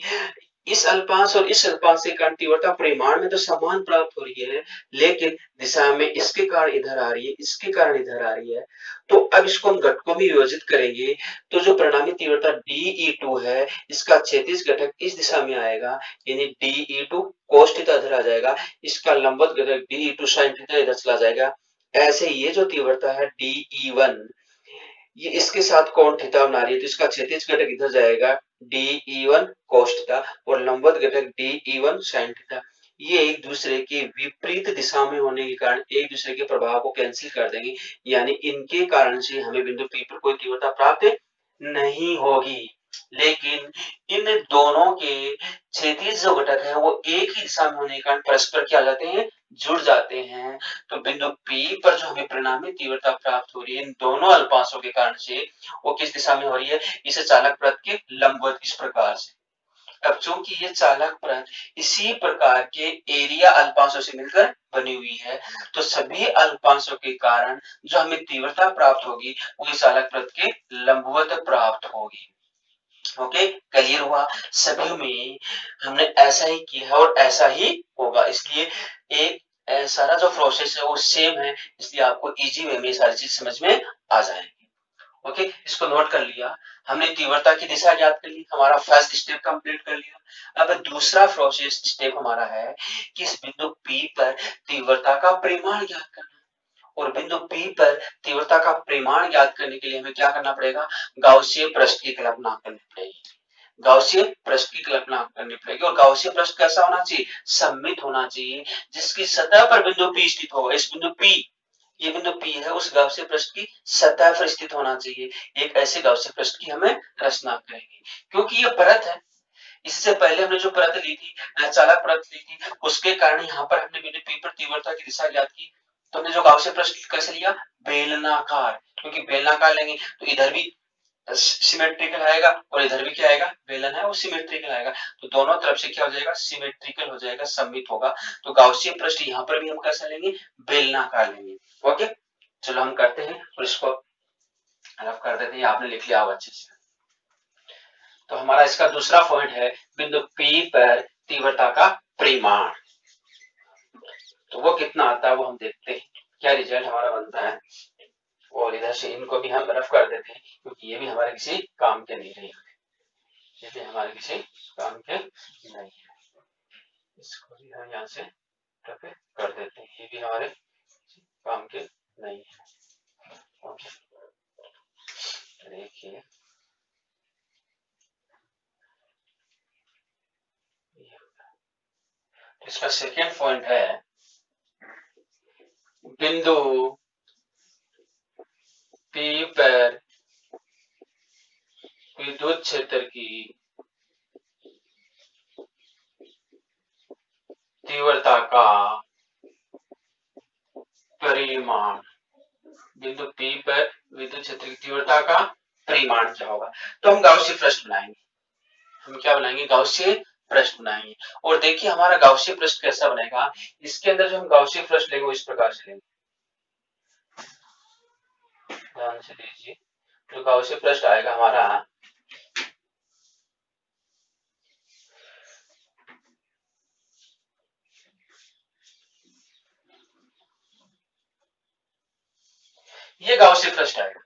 इस अल्पांश और इस अल्पांश के कारण तीव्रता परिमाण में तो समान प्राप्त हो रही है, लेकिन दिशा में इसके कारण इधर आ रही है, इसके कारण इधर आ रही है। तो अब इसको हम घटकों में विभाजित करेंगे, तो जो परिणामी तीव्रता DE2 है, इसका क्षैतिज घटक इस दिशा में आएगा, यानी DE2 cos थीटा इधर आ जाएगा, इसका लंबवत घटक DE2 sin थीटा इधर चला जाएगा। ऐसे ये जो तीव्रता है DE1, ये इसके साथ कोण थीटा बना रही है, तो इसका क्षैतिज घटक इधर जाएगा DE1 cos थीटा, और लंबवत घटक DE1 sin थीटा। ये एक दूसरे के विपरीत दिशा में होने के कारण एक दूसरे के प्रभाव को कैंसिल कर देंगे, यानी इनके कारण से हमें बिंदु P पर कोई तीव्रता प्राप्त नहीं होगी। लेकिन इन दोनों के क्षैतिज जो घटक है वो एक ही दिशा में होने के कारण परस्पर क्या जाते हैं, जुड़ जाते हैं। तो बिंदु P पर जो हमें परिणामी तीव्रता प्राप्त हो रही है इन दोनों अल्पांशों के कारण से, वो किस दिशा में हो रही है, इसे चालक पृष्ठ के लंबवत इस प्रकार से। अब चूंकि ये चालक पृष्ठ इसी प्रकार के एरिया अल्पांशों से मिलकर बनी हुई है, तो सभी अल्पांशों के कारण जो हमें तीव्रता प्राप्त होगी वो इस चालक पृष्ठ के लंबवत प्राप्त होगी। ओके, क्लियर हुआ? सभी में हमने ऐसा ही किया है और ऐसा ही होगा, इसलिए एक सारा जो प्रोसेस है वो सेम है, इसलिए आपको इजी वे में सारी चीज समझ में आ जाएगी। ओके, इसको नोट कर लिया, हमने तीव्रता की दिशा ज्ञात कर ली, हमारा फर्स्ट स्टेप कंप्लीट कर लिया। अब दूसरा प्रोसेस स्टेप हमारा है कि इस बिंदु P पर तीव्रता का परिमाण ज्ञात करना, और बिंदु P पर तीव्रता का परिमाण ज्ञात करने के लिए हमें क्या करना पड़ेगा, गाउसीय पृष्ठ की कल्पना करनी पड़ेगी। गाउसीय पृष्ठ की कल्पना करनी पड़ेगी, और गाउसीय पृष्ठ कैसा होना चाहिए, सममित होना चाहिए, जिसकी सतह पर बिंदु P स्थित होगा। इस बिंदु P, ये बिंदु P है, उस गाउसीय पृष्ठ की सतह पर स्थित होना चाहिए। एक ऐसे गाउसीय पृष्ठ की हमें रचना करेंगे, क्योंकि ये परत है, इससे पहले हमने जो परत ली थी, चालक परत ली थी, उसके कारण यहाँ पर हमने बिंदु P पर तीव्रता की दिशा ज्ञात की। तो हमने जो गाउसीय पृष्ठ कैसे लिया, बेलनाकार, क्योंकि बेलनाकार लेंगे तो इधर भी सिमेट्रिकल आएगा और इधर भी क्या आएगा, बेलन है वो सिमेट्रिकल आएगा, तो दोनों तरफ से क्या हो जाएगा, सिमेट्रिकल हो जाएगा, सममित होगा। तो गाउसीय पृष्ठ यहाँ पर भी हम कैसा लेंगे, बेलनाकार लेंगे। ओके, चलो हम करते हैं और इसको रफ कर देते हैं, आपने लिख लिया होगा अच्छे से। तो हमारा इसका दूसरा पॉइंट है बिंदु P पर तीव्रता का परिमाण, तो वो कितना आता है वो हम देखते हैं, क्या रिजल्ट हमारा बनता है। और इधर से इनको भी हम रफ कर देते हैं, क्योंकि ये भी हमारे किसी काम के नहीं रहेंगे, ये भी हमारे किसी काम के नहीं है। इसको भी हम यहाँ से रफ कर देते हैं, ये भी हमारे काम के नहीं है। ओके, देखिए इसका सेकेंड पॉइंट है बिंदु P पर विद्युत क्षेत्र की तीव्रता का परिमाण, बिंदु P पर विद्युत क्षेत्र की तीव्रता का परिमाण क्या होगा, तो हम गाउसीय पृष्ठ बनाएंगे। हम क्या बनाएंगे, गाउसीय पृष्ठ बनाएंगे। और देखिए हमारा गाउसीय पृष्ठ कैसा बनेगा, इसके अंदर जो हम गाउसीय पृष्ठ लेंगे वो इस प्रकार से लेंगे, ध्यान से देखिए। जो गाउसीय पृष्ठ आएगा हमारा, ये गाउसीय पृष्ठ आएगा।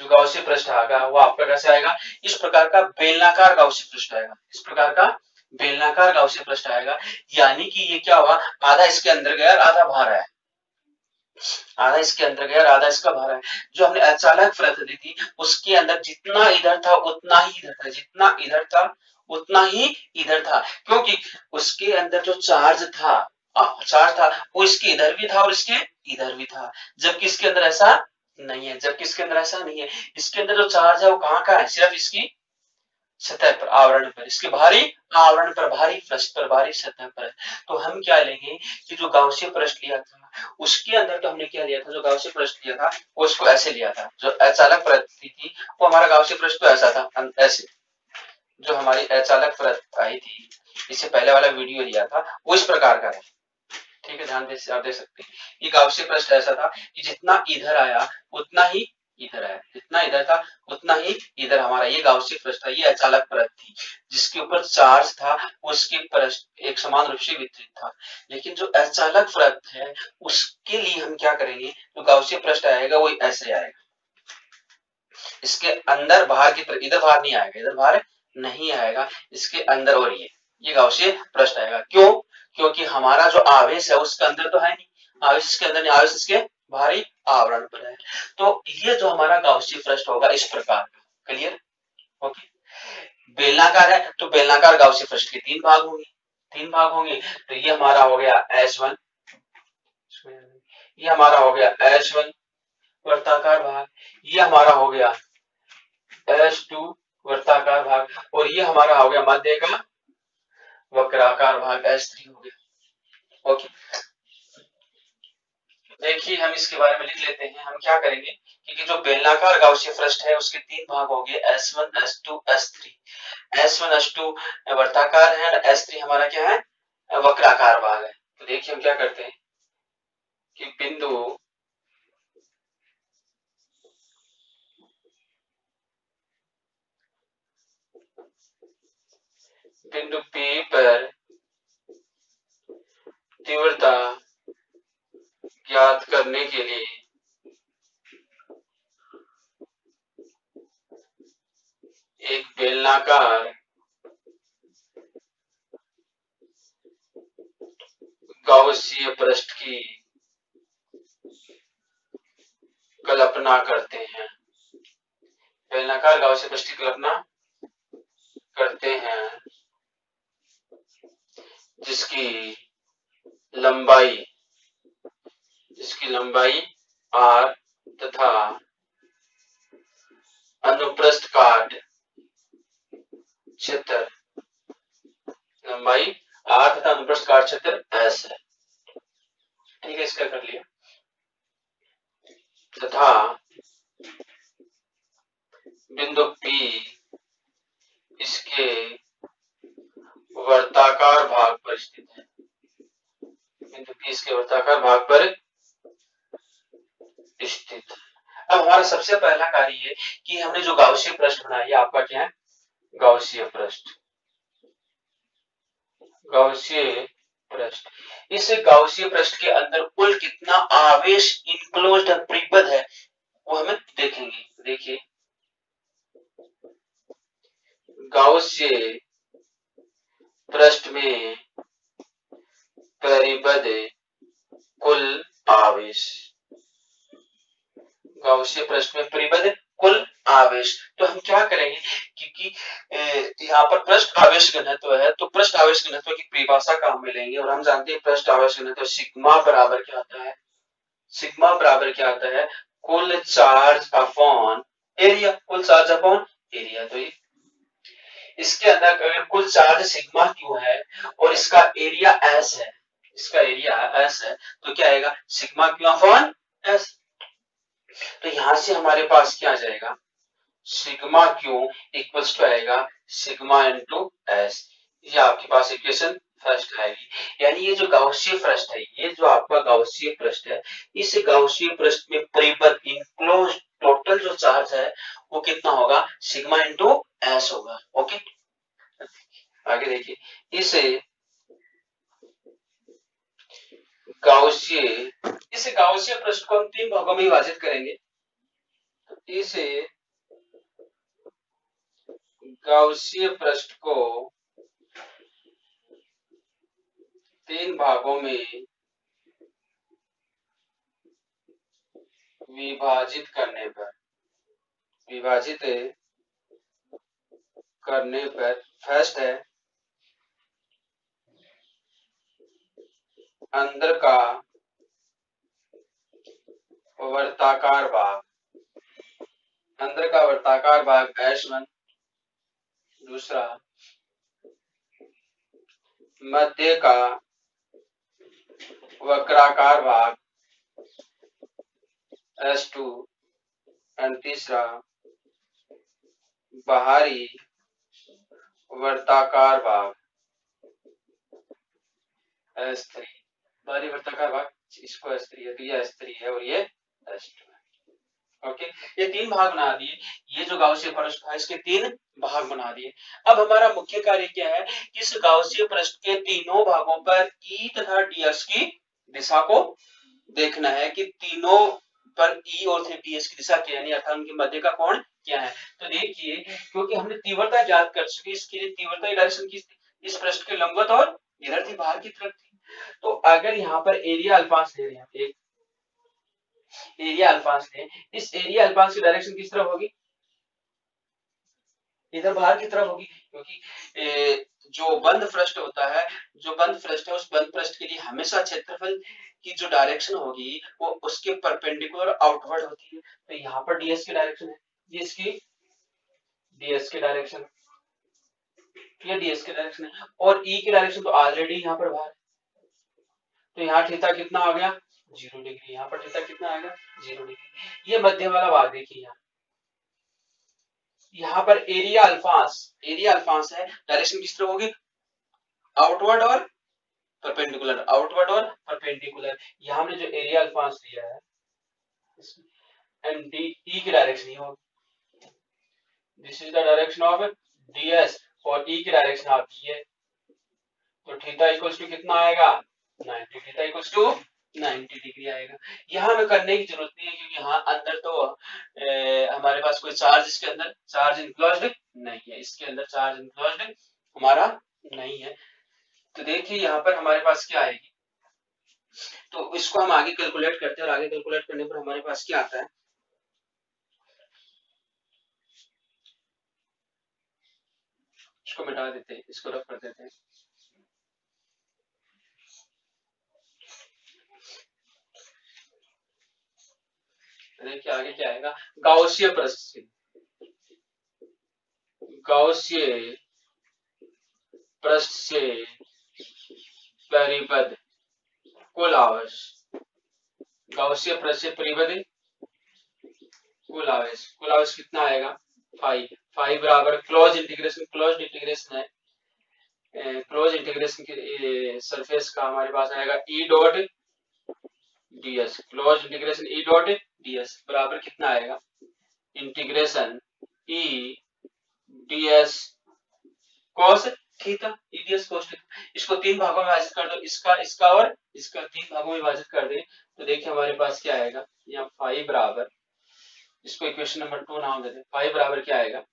जो गाउसीय पृष्ठ आएगा वो आपका कैसे आएगा, इस प्रकार का बेलनाकार गाउसीय पृष्ठ आएगा, इस प्रकार का बेलनाकार गाउसीय पृष्ठ आएगा। यानी कि ये क्या हुआ, आधा इसके अंदर गया और आधा बाहर आया, आधा इसके अंदर गया और आधा इसका बाहर आया। जो हमने अचालक परत ली थी उसके अंदर जितना इधर था उतना ही इधर था, जितना इधर था उतना ही इधर था, क्योंकि उसके अंदर जो चार्ज था, वो इसके इधर भी था और इसके इधर भी था, जबकि इसके अंदर ऐसा नहीं है, जबकि इसके अंदर ऐसा नहीं है। इसके अंदर जो चार्ज है वो कहाँ का है, सिर्फ इसकी सतह पर, आवरण पर, इसके बाहरी आवरण पर, भारी पृष्ठ पर, भारी सतह पर। तो हम क्या लेंगे कि जो गाउसियन पृष्ठ लिया था उसके अंदर तो हमने क्या लिया था, जो गाउसियन पृष्ठ लिया था वो उसको ऐसे लिया था, जो अचालक पृष्ठ थी वो हमारा गाउसियन पृष्ठ तो ऐसा था, ऐसे जो हमारी अचालक पृष्ठ आई थी, इससे पहले वाला वीडियो लिया था वो इस प्रकार का था। ठीक है, ध्यान दे, आप देख सकते हैं ये गाउसियन पृष्ठ ऐसा था कि जितना इधर आया उतना ही इधर आया, जितना इधर था उतना ही इधर हमारा ये गाउसियन पृष्ठ था, ये अचालक पृष्ठ थी जिसके ऊपर चार्ज था उसके पृष्ठ एक समान रूप से वितरित था। लेकिन जो अचालक पृष्ठ है उसके लिए हम क्या करेंगे, जो गाउसियन पृष्ठ आएगा वो ऐसे आएगा, इसके अंदर बाहर की तरफ, इधर बाहर नहीं आएगा, इधर बाहर नहीं आएगा, इसके अंदर, और ये गाउसियन पृष्ठ आएगा। क्यों? क्योंकि हमारा जो आवेश है उसके अंदर तो है नहीं, आवेश इसके अंदर नहीं, आवेश इसके बाहरी आवरण पर है। तो ये जो हमारा गाउसियन पृष्ठ होगा इस प्रकार का, क्लियर? ओके। बेलनाकार है तो बेलनाकार गाउसियन पृष्ठ के तीन भाग होंगे, तीन भाग होंगे। तो ये हमारा हो गया S1, ये हमारा हो गया S1 वर्ताकार भाग, ये हमारा हो गया S2 वर्ताकार भाग, और ये हमारा हो गया मध्य का वक्राकार भाग S3 हो गया। ओके, देखिए हम इसके बारे में लिख लेते हैं। हम क्या करेंगे, क्योंकि जो बेलनाकार गाउसियन पृष्ठ है उसके तीन भाग हो गए, S1 S2 S3। S1 S2 वर्ताकार है, S3 हमारा क्या है, वक्राकार भाग है। तो देखिए हम क्या करते हैं कि बिंदु P पर तीव्रता ज्ञात करने के लिए एक बेलनाकार गाउसियन पृष्ठ की कल्पना करते हैं, बेलनाकार गाउसियन पृष्ठ की कल्पना करते हैं जिसकी लंबाई r तथा अनुप्रस्थ काट क्षेत्र, लंबाई r तथा अनुप्रस्थ काट क्षेत्र S है। ठीक है, इसका कर लिया। तथा बिंदु P इसके वर्ताकार भाग पर स्थित है, बिंदु P इसके वर्ताकार भाग पर स्थित। अब हमारा सबसे पहला कार्य है कि हमने जो गाउसियन पृष्ठ बनाया, ये आपका क्या है, गाउसियन पृष्ठ, गाउसियन पृष्ठ। इस गाउसियन पृष्ठ के अंदर कुल कितना आवेश इनक्लोज्ड परिबद्ध है वो हमें देखेंगे। देखिए गाउसियन पृष्ठ में परिबद्ध कुल आवेश, गाउसियन पृष्ठ में परिबद्ध कुल आवेश। तो हम क्या करेंगे, क्योंकि यहाँ पर पृष्ठ आवेश घनत्व है तो पृष्ठ आवेश घनत्व की परिभाषा काम में लेंगे, और हम जानते हैं पृष्ठ आवेश घनत्व सिग्मा बराबर क्या आता है, सिग्मा बराबर क्या आता है, कुल चार्ज अपॉन एरिया, कुल चार्ज अपॉन एरिया। तो इसके अंदर अगर कुल चार्ज सिग्मा क्यू है और इसका एरिया एस है, इसका एरिया एस है, तो क्या आएगा, सिग्मा क्यू अपॉन एस। तो यहां से हमारे पास क्या आ जाएगा, सिग्मा क्यू इक्वल्स टू आएगा सिग्मा इनटू एस। ये आपके पास इक्वेशन फर्स्ट आएगी। यानी ये जो गाउसियन पृष्ठ है, ये जो आपका गाउसियन पृष्ठ है, इस गाउसियन पृष्ठ में परिबद्ध इनक्लोज टोटल जो चार्ज है वो कितना होगा, सिग्मा इनटू एस होगा। ओके, आगे देखिए, इस गाउसियन पृष्ठ को हम तीन भागों में विभाजित करेंगे। इस गाउसियन पृष्ठ को तीन भागों में विभाजित करने पर फर्स्ट है अंदर का वर्ताकार भाग, अंदर का वर्ताकार भाग S1, दूसरा मध्य का वक्राकार भाग S2 एंड तीसरा बाहरी वर्ताकार भाग S3। बाहरी वर्ताकार भाग इसको S3 है, तो ये S3 है और ये S2 है। ओके, ये तीन भाग बना दिए। ये जो गाउसीय पृष्ठ था इसके तीन भाग बना दिए। अब हमारा मुख्य कार्य क्या है, इस गाउसीय पृष्ठ के तीनों भागों पर E तथा ds की दिशा को देखना है कि तीनों पर E और ds की दिशा क्या है, यानी अर्थात उनके मध्य का कोण क्या है। तो देखिए, क्योंकि हमने तीव्रता ज्ञात कर चुके, इसके लिए तीव्रता की डायरेक्शन की इस पृष्ठ के लंबवत और इधर थी, बाहर की तरफ थी। तो अगर यहाँ पर एरिया अल्फांश ले रहे हैं, एक एरिया अल्फांश ले, इस एरिया अल्फांश की डायरेक्शन किस तरफ होगी, इधर बाहर की तरफ होगी, क्योंकि जो बंद पृष्ठ होता है, जो बंद पृष्ठ है, उस बंद पृष्ठ के लिए हमेशा क्षेत्रफल की जो डायरेक्शन होगी वो उसके परपेंडिकुलर आउटवर्ड होती है। तो यहाँ पर ds की डायरेक्शन है, ds की डायरेक्शन, ये ds की डायरेक्शन है, और E की डायरेक्शन तो ऑलरेडी यहाँ पर बाहर है। तो यहाँ थीटा कितना आ गया, 0 डिग्री। यहाँ पर थीटा कितना आएगा, 0 डिग्री। ये मध्य वाला भाग देखिए, यहाँ पर एरिया अल्फांस है, डायरेक्शन किस तरह होगी, आउटवर्ड और परपेंडिकुलर, आउटवर्ड और परपेंडिकुलर। यहाँ हमने जो एरिया अल्फांस लिया है एंड डी ई की डायरेक्शन ही होगी, this is the direction of ds और ई की डायरेक्शन आती है, तो थीटा इक्वल्स टू कितना आएगा, 90, थीटा इक्वल्स टू 90 डिग्री आएगा। यहाँ हमें करने की जरूरत नहीं है, क्योंकि यहाँ अंदर तो हमारे पास कोई चार्ज, इसके अंदर चार्ज इनक्लोज्ड नहीं है, इसके अंदर चार्ज इनक्लोज्ड हमारा नहीं है। तो देखिए यहाँ पर हमारे पास क्या आएगी, तो इसको हम आगे कैलकुलेट करते हैं, और आगे कैलकुलेट करने पर हमारे पास क्या आता है, इसको मिटा देते हैं, इसको रख कर देते हैं। देखिए आगे क्या आएगा, गाउसीय पृष्ठ, गाउसीय पृष्ठ से परिबद्ध कुल आवेश, गाउसीय पृष्ठ से परिबद्ध कुल आवेश कितना आएगा, 5 बराबर क्लोज इंटीग्रेशन है, क्लोज इंटीग्रेशन के सरफेस का हमारे पास आएगा E dot ds, close integration E dot ds बराबर कितना आएगा, integration E ds cos theta, E ds cos theta. इसको तीन भागों में विभाजित कर दो, इसका और इसका तीन भागों में विभाजित कर दे, तो देखिए हमारे पास क्या आएगा, यहाँ 5 बराबर, इसको इक्वेशन नंबर 2 नाम दे दें, 5 बराबर क्या आएगा,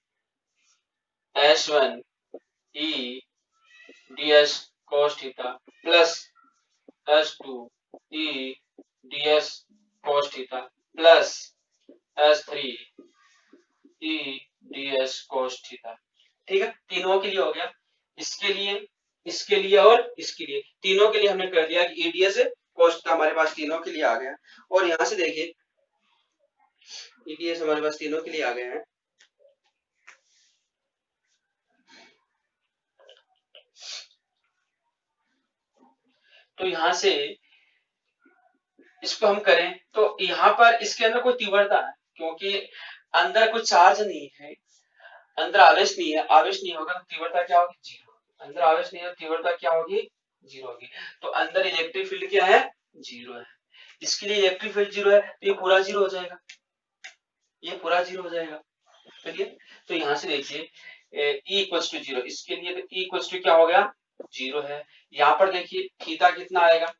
S1 E ds cos theta plus S2 E ds cos theta plus S3 E ds cos theta. ठीक है, तीनों के लिए हो गया, इसके लिए और इसके लिए, तीनों के लिए हमने कर दिया कि E ds cos थीटा हमारे पास तीनों के लिए आ गया। और यहां से देखिए E ds हमारे पास तीनों के लिए आ गए हैं, तो यहां से इसको हम करें तो यहाँ पर इसके अंदर कोई तीव्रता है, क्योंकि अंदर कोई चार्ज नहीं है, अंदर आवेश नहीं है, आवेश नहीं होगा तो तीव्रता क्या होगी, 0। अंदर आवेश नहीं है, तीव्रता क्या होगी, 0 होगी। तो अंदर इलेक्ट्रिक फील्ड क्या है, 0 है। इसके लिए इलेक्ट्रिक फील्ड 0 है, तो ये पूरा 0 हो जाएगा, ये पूरा 0 हो जाएगा। चलिए, तो यहाँ से देखिए E इक्वल्स टू 0, इसके लिए तो E इक्वल्स टू क्या हो गया, 0 है। यहाँ पर देखिए थीटा कितना आएगा,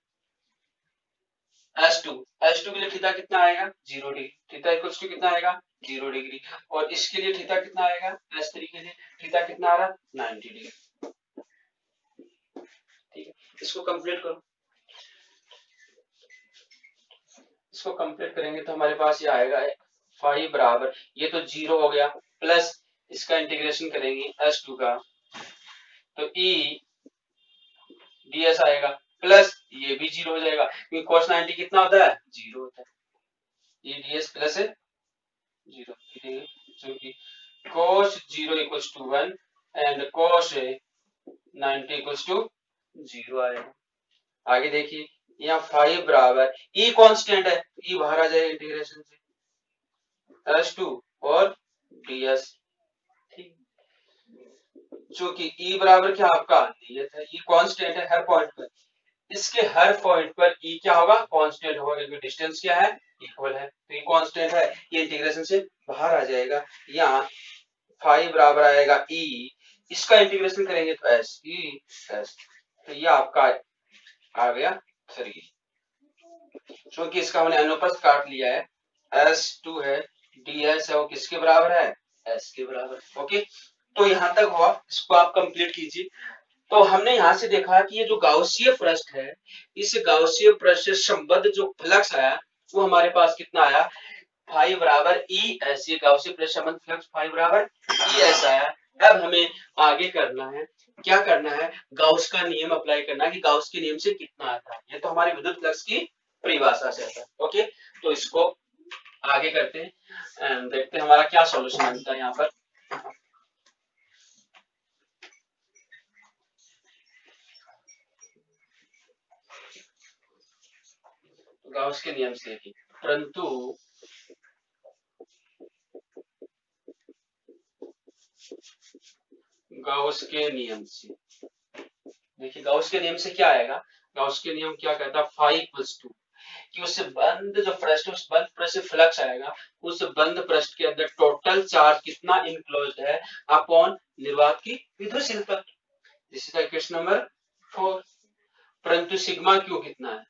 S2 के लिए थीटा कितना आएगा, 0 डिग्री, थीटा इक्वल्स टू कितना आएगा, 0 डिग्री। और इसके लिए थीटा कितना आएगा, S3 के लिए थीटा कितना आ रहा, 90 डिग्री। ठीक है, इसको कंप्लीट करो, इसको कंप्लीट करेंगे तो हमारे पास ये आएगा 5 बराबर, ये तो 0 हो गया, प्लस इसका इंटीग्रेशन करेंगे S2 का, तो E ds आएगा, प्लस ये भी 0 हो जाएगा, क्योंकि cos 90 कितना होता है, 0 होता है, E ds प्लस 0, जो कि cos 0 equals to 1, and cos a 90 equals to 0 आएगा। आगे देखिए यहाँ 5 बराबर ई कांस्टेंट है, ई बाहर आ जाएगा इंटीग्रेशन से s2 और ds। ठीक, चूंकि ई बराबर क्या आपका नियत है, ई कांस्टेंट है हर पॉइंट पर, इसके हर पॉइंट पर ई क्या होगा, कांस्टेंट होगा, क्योंकि डिस्टेंस क्या है, इक्वल है, तो ई कांस्टेंट है, ये इंटीग्रेशन से बाहर आ जाएगा। यहाँ 5 बराबर आएगा ई, इसका इंटीग्रेशन करेंगे तो एस ई एस, तो ये आपका आ गया 3, क्योंकि इसका हमने अनुप्रस्थ काट लिया है, s2 है, ds है, वो किसके बराबर है, s के बराबर। ओके, तो यहां तक हुआ, इसको आप कंप्लीट कीजिए। तो हमने यहां से देखा कि ये जो गाउसीय पृष्ठ है, इस गाउसीय पृष्ठ से संबद्ध जो फ्लक्स आया वो हमारे पास कितना आया, 5 बराबर ई एस, ये गाउसीय पृष्ठ संबंध फ्लक्स 5 बराबर ई एस आया। अब हमें आगे करना है, क्या करना है, गाउस का नियम अप्लाई करना है कि गाउस के नियम से कितना आता है, ये तो हमारी विद्युत फ्लक्स की परिभाषा से आता है। ओके, तो इसको आगे करते हैं एंड देखते हैं हमारा क्या सॉल्यूशन बनता है यहाँ पर। गाउस के नियम से ही, परंतु गाउस के नियम से, देखिए गाउस के नियम से क्या आएगा, गाउस के नियम क्या कहता है, 5 + 2 कि उससे बंद जो पृष्ठ, उस बंद पृष्ठ से फ्लक्स आएगा, उस बंद पृष्ठ के अंदर टोटल चार्ज कितना इनक्लोज्ड है अपॉन निर्वात की विद्युतशीलता। This is equation number 4। परंतु सिग्मा क्यू कितना है,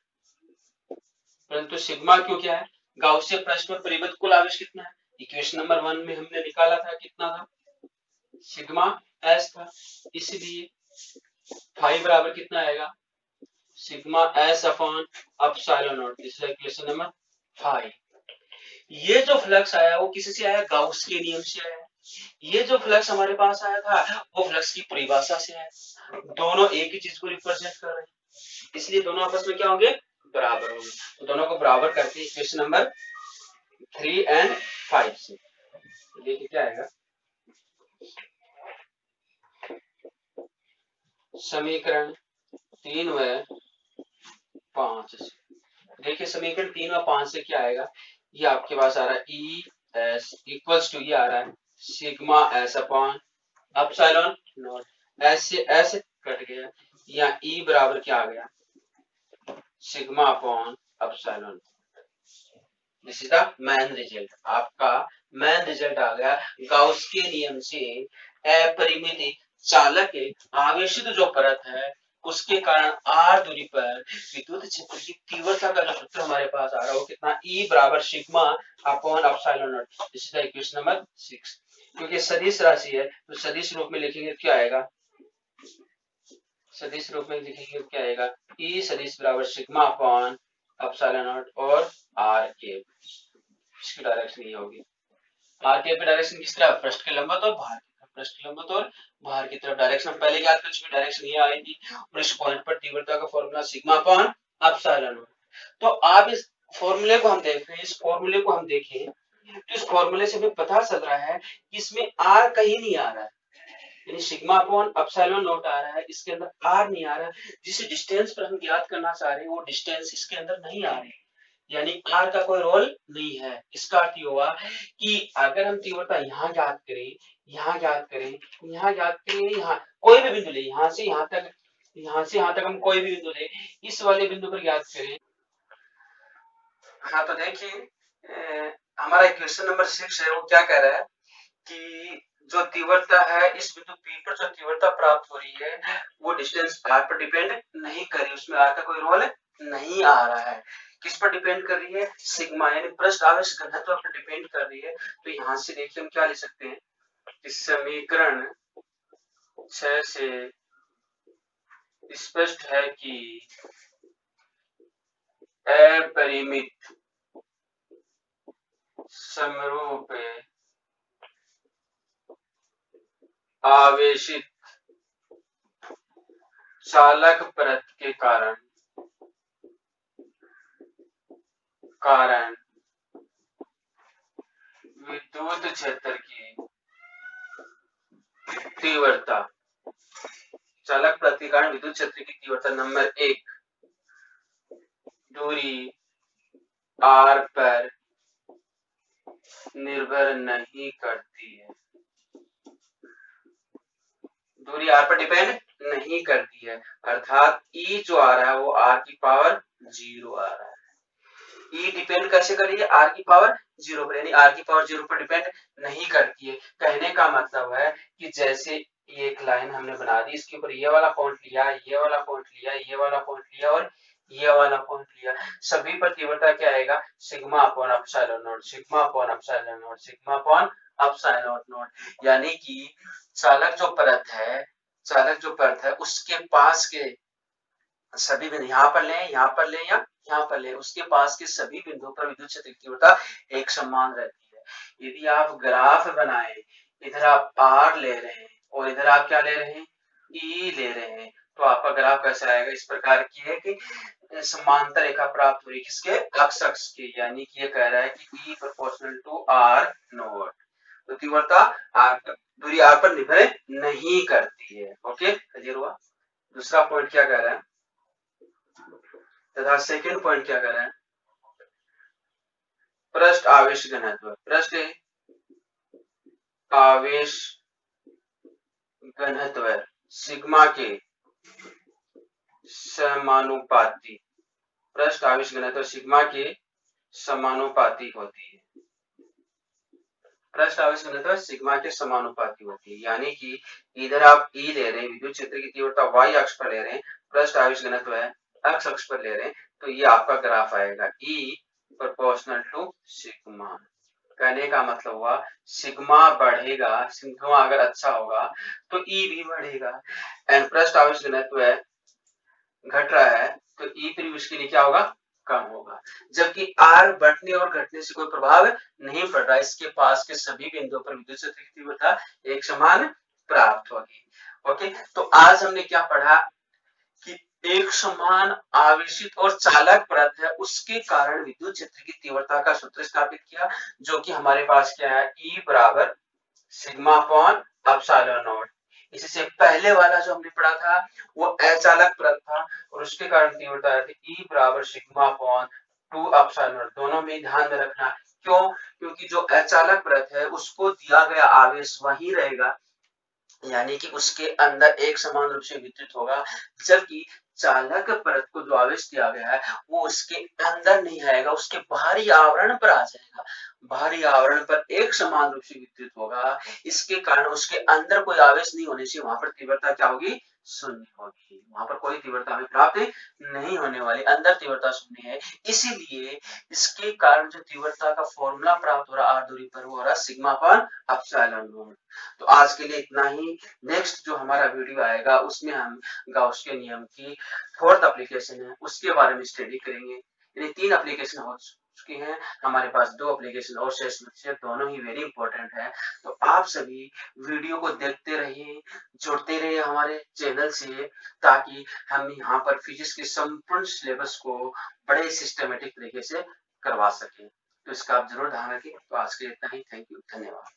परंतु सिग्मा क्यू क्या है, गाउसिय पृष्ठ में परिबद्ध कुल आवेश कितना है, इक्वेशन नंबर 1 में हमने निकाला था, कितना था, सिग्मा एस था, इसलिए 5 बराबर कितना आएगा, sigma S upon epsilon not. This is equation number 5। ये जो फ्लक्स आया वो किससे आया, गाउस के नियम से आया। ये जो फ्लक्स हमारे पास आया था वो फ्लक्स की परिभाषा से आया, दोनों एक ही चीज को रिप्रेजेंट कर रहे हैं, इसलिए दोनों आपस में क्या होंगे, बराबर होंगे। तो दोनों को बराबर करते हैं इक्वेशन नंबर 3 एंड 5 से। देखिए क्या आएगा, समीकरण 3 व 5 से, देखिए समीकरण 3 व 5 से क्या आएगा, ये आपके पास आ रहा है ई एस इक्वल्स टू, ये आ रहा है sigma S upon epsilon not, S से एस कट गया, यहाँ ई बराबर क्या आ गया, sigma upon epsilon. This is the man result, आपका मैन रिजल्ट आ गया। गाउस के नियम से अपरिमित चालक आवेशित जो परत है उसके कारण आर दूरी पर विद्युत क्षेत्र की तीव्रता का जो सूत्र हमारे पास आ रहा है वो कितना, ई बराबर sigma upon epsilon not. This is the equation number 6। क्योंकि सदिश राशि है तो सदिश रूप में लिखेंगे क्या आएगा, सदिश रूप में लिखेंगे क्या आएगा, ई सदिश बराबर सिग्मा अपॉन एप्सिलॉन नॉट और आर के, इसकी डायरेक्शन ये होगी, आर के पे डायरेक्शन किस तरफ, पृष्ठ के लंबवत और बाहर की तरफ, पृष्ठ के लंबवत और बाहर की तरफ डायरेक्शन पहले ज्ञात कर चुके, डायरेक्शन ये आएगी, और इस पॉइंट पर तीव्रता का formula sigma upon epsilon not. तो आप इस फॉर्मूले को हम देख रहे हैं, इस फॉर्मूले को हम देखें तो इस फॉर्मूले से हमें पता चल रहा है कि इसमें आर कहीं नहीं आ रहा है, यानी सिग्मा अपॉन एप्सिलॉन नॉट आ रहा है, इसके अंदर आर नहीं आ रहा है, जिस डिस्टेंस पर हम ज्ञात करना चाह रहे हैं वो डिस्टेंस इसके अंदर नहीं आ रही, यानी आर का कोई रोल नहीं है। इसका अर्थ ये हुआ कि अगर हम तीव्रता यहाँ ज्ञात करें, यहाँ ज्ञात करें, यहाँ ज्ञात करें, यहाँ कोई भी बिंदु ले, यहाँ से यहाँ तक, यहाँ से यहाँ तक हम कोई भी बिंदु ले, इस वाले बिंदु पर ज्ञात करें। हाँ तो देखिए हमारा इक्वेशन नंबर 6 है वो क्या कह रहा है कि जो तीव्रता है इस बिंदु P पर जो तीव्रता प्राप्त हो रही है वो डिस्टेंस r पर डिपेंड नहीं कर रही, उसमें r का कोई रोल नहीं आ रहा है, किस पर डिपेंड कर रही है, सिग्मा यानी पृष्ठ आवेश घनत्व पर डिपेंड कर रही है। तो यहाँ से देखिए हम क्या लिख सकते हैं, इस समीकरण 6 से स्पष्ट है कि अपरिमित समरूप आवेशित चालक परत के कारण विद्युत क्षेत्र की तीव्रता, चालक प्रति के कारण विद्युत क्षेत्र की तीव्रता नंबर 1 दूरी r पर निर्भर नहीं करती है, दूरी r पर डिपेंड नहीं करती है, अर्थात E जो आ रहा है वो r की पावर 0 आ रहा है। E डिपेंड कैसे कर रही है? r की पावर 0 पर, यानी r की पावर 0 पर डिपेंड नहीं करती है। कहने का मतलब है कि जैसे ये एक लाइन हमने बना दी, इसके ऊपर ये वाला पॉइंट लिया, ये वाला पॉइंट लिया, ये वाला पॉइंट लिया और ये वाला पॉइंट लिया, सभी पर तीव्रता क्या आएगा? Sigma upon epsilon not, sigma upon epsilon not, sigma upon epsilon not. यानी कि चालक जो परत है, चालक जो परत है उसके पास के सभी बिंदु, यहाँ पर लें, यहाँ पर लें या यहाँ पर लें, उसके पास के सभी बिंदुओं पर विद्युत क्षेत्र की तीव्रता एक समान रहती है। यदि आप ग्राफ बनाएं, इधर आप R ले रहे हैं और इधर आप क्या ले रहे हैं? E ले रहे हैं, तो आपका ग्राफ कैसा आएगा? इस प्रकार की है कि समांतर रेखा प्राप्त हुई किसके? अक्ष अक्ष के, यानी कि ये कह रहा है कि E proportional to R naught, तो तीव्रता दूरी R पर निर्भर नहीं करती है। ओके, क्लियर हुआ? दूसरा पॉइंट क्या कह रहा है तथा सेकंड पॉइंट क्या कह रहा है? पृष्ठ आवेश घनत्व, पृष्ठ आवेश घनत्व सिग्मा के समानुपाती, पृष्ठ आवेश घनत्व सिग्मा के समानुपाती होती है, पृष्ठ आवेश घनत्व सिग्मा के समानुपाती होती है। यानी कि इधर आप E ले रहे हैं, विद्युत क्षेत्र की तीव्रता y अक्ष पर ले रहे हैं, पृष्ठ आवेश घनत्व है x अक्ष पर ले रहे हैं, तो ये आपका ग्राफ आएगा E प्रोपोर्शनल टू सिग्मा। कहने का मतलब हुआ सिग्मा बढ़ेगा, सिग्मा अगर अच्छा होगा तो E भी बढ़ेगा, एंड पृष्ठ आवेश घनत्व है घट रहा है तो E फिर उसके लिए क्या होगा? कम होगा, जबकि R बढ़ने और घटने से कोई प्रभाव नहीं पड़ रहा, इसके पास के सभी बिंदुओं पर विद्युत क्षेत्र की तीव्रता एक समान प्राप्त होगी। ओके, तो आज हमने क्या पढ़ा कि एक समान आवेशित और चालक परत है, उसके कारण विद्युत क्षेत्र की तीव्रता का सूत्र स्थापित किया, जो कि हमारे पास क्या है? E बराबर सिग्मा अपॉन एप्सिलॉन नॉट। इससे पहले वाला जो हमने पढ़ा था वो अचालक परत था और उसके कारण तीव्रता थी E बराबर सिग्मा अपॉन 2 एप्सिलॉन नॉट। दोनों में ध्यान में रखना, क्यों? क्योंकि जो अचालक परत है उसको दिया गया आवेश वही रहेगा, यानी कि उसके अंदर एक समान रूप से वितरित होगा, जबकि चालक परत को जो आवेश दिया गया है वो उसके अंदर नहीं आएगा, उसके बाहरी आवरण पर आ जाएगा, बाहरी आवरण पर एक समान रूप से वितरित होगा, इसके कारण उसके अंदर कोई आवेश नहीं होने से वहां पर तीव्रता क्या होगी? शून्य होगी, वहां पर कोई तीव्रता हमें प्राप्त नहीं होने वाली, अंदर तीव्रता शून्य है। इसीलिए इसके कारण जो तीव्रता का फॉर्मूला प्राप्त हो रहा आर दूरी पर वो हो रहा सिग्मा अपॉन एप्सिलॉन नॉट। तो आज के लिए इतना ही। नेक्स्ट जो हमारा वीडियो आएगा उसमें हम गाउस के नियम की फोर्थ एप्लीकेशन है उसके बारे में स्टडी करेंगे। यानी 3 एप्लीकेशन हो चुके हैं, हमारे पास 2 एप्लीकेशन और शेष बचे, दोनों ही वेरी इंपॉर्टेंट है। तो आप सभी वीडियो को देखते रहिए, जुड़ते रहिए हमारे चैनल से, ताकि हम यहाँ पर फिजिक्स के संपूर्ण सिलेबस को बड़े सिस्टमेटिक तरीके से करवा सके। तो इसका आप जरूर ध्यान रखें। तो आज के लिए इतना ही, थैंक यू, धन्यवाद।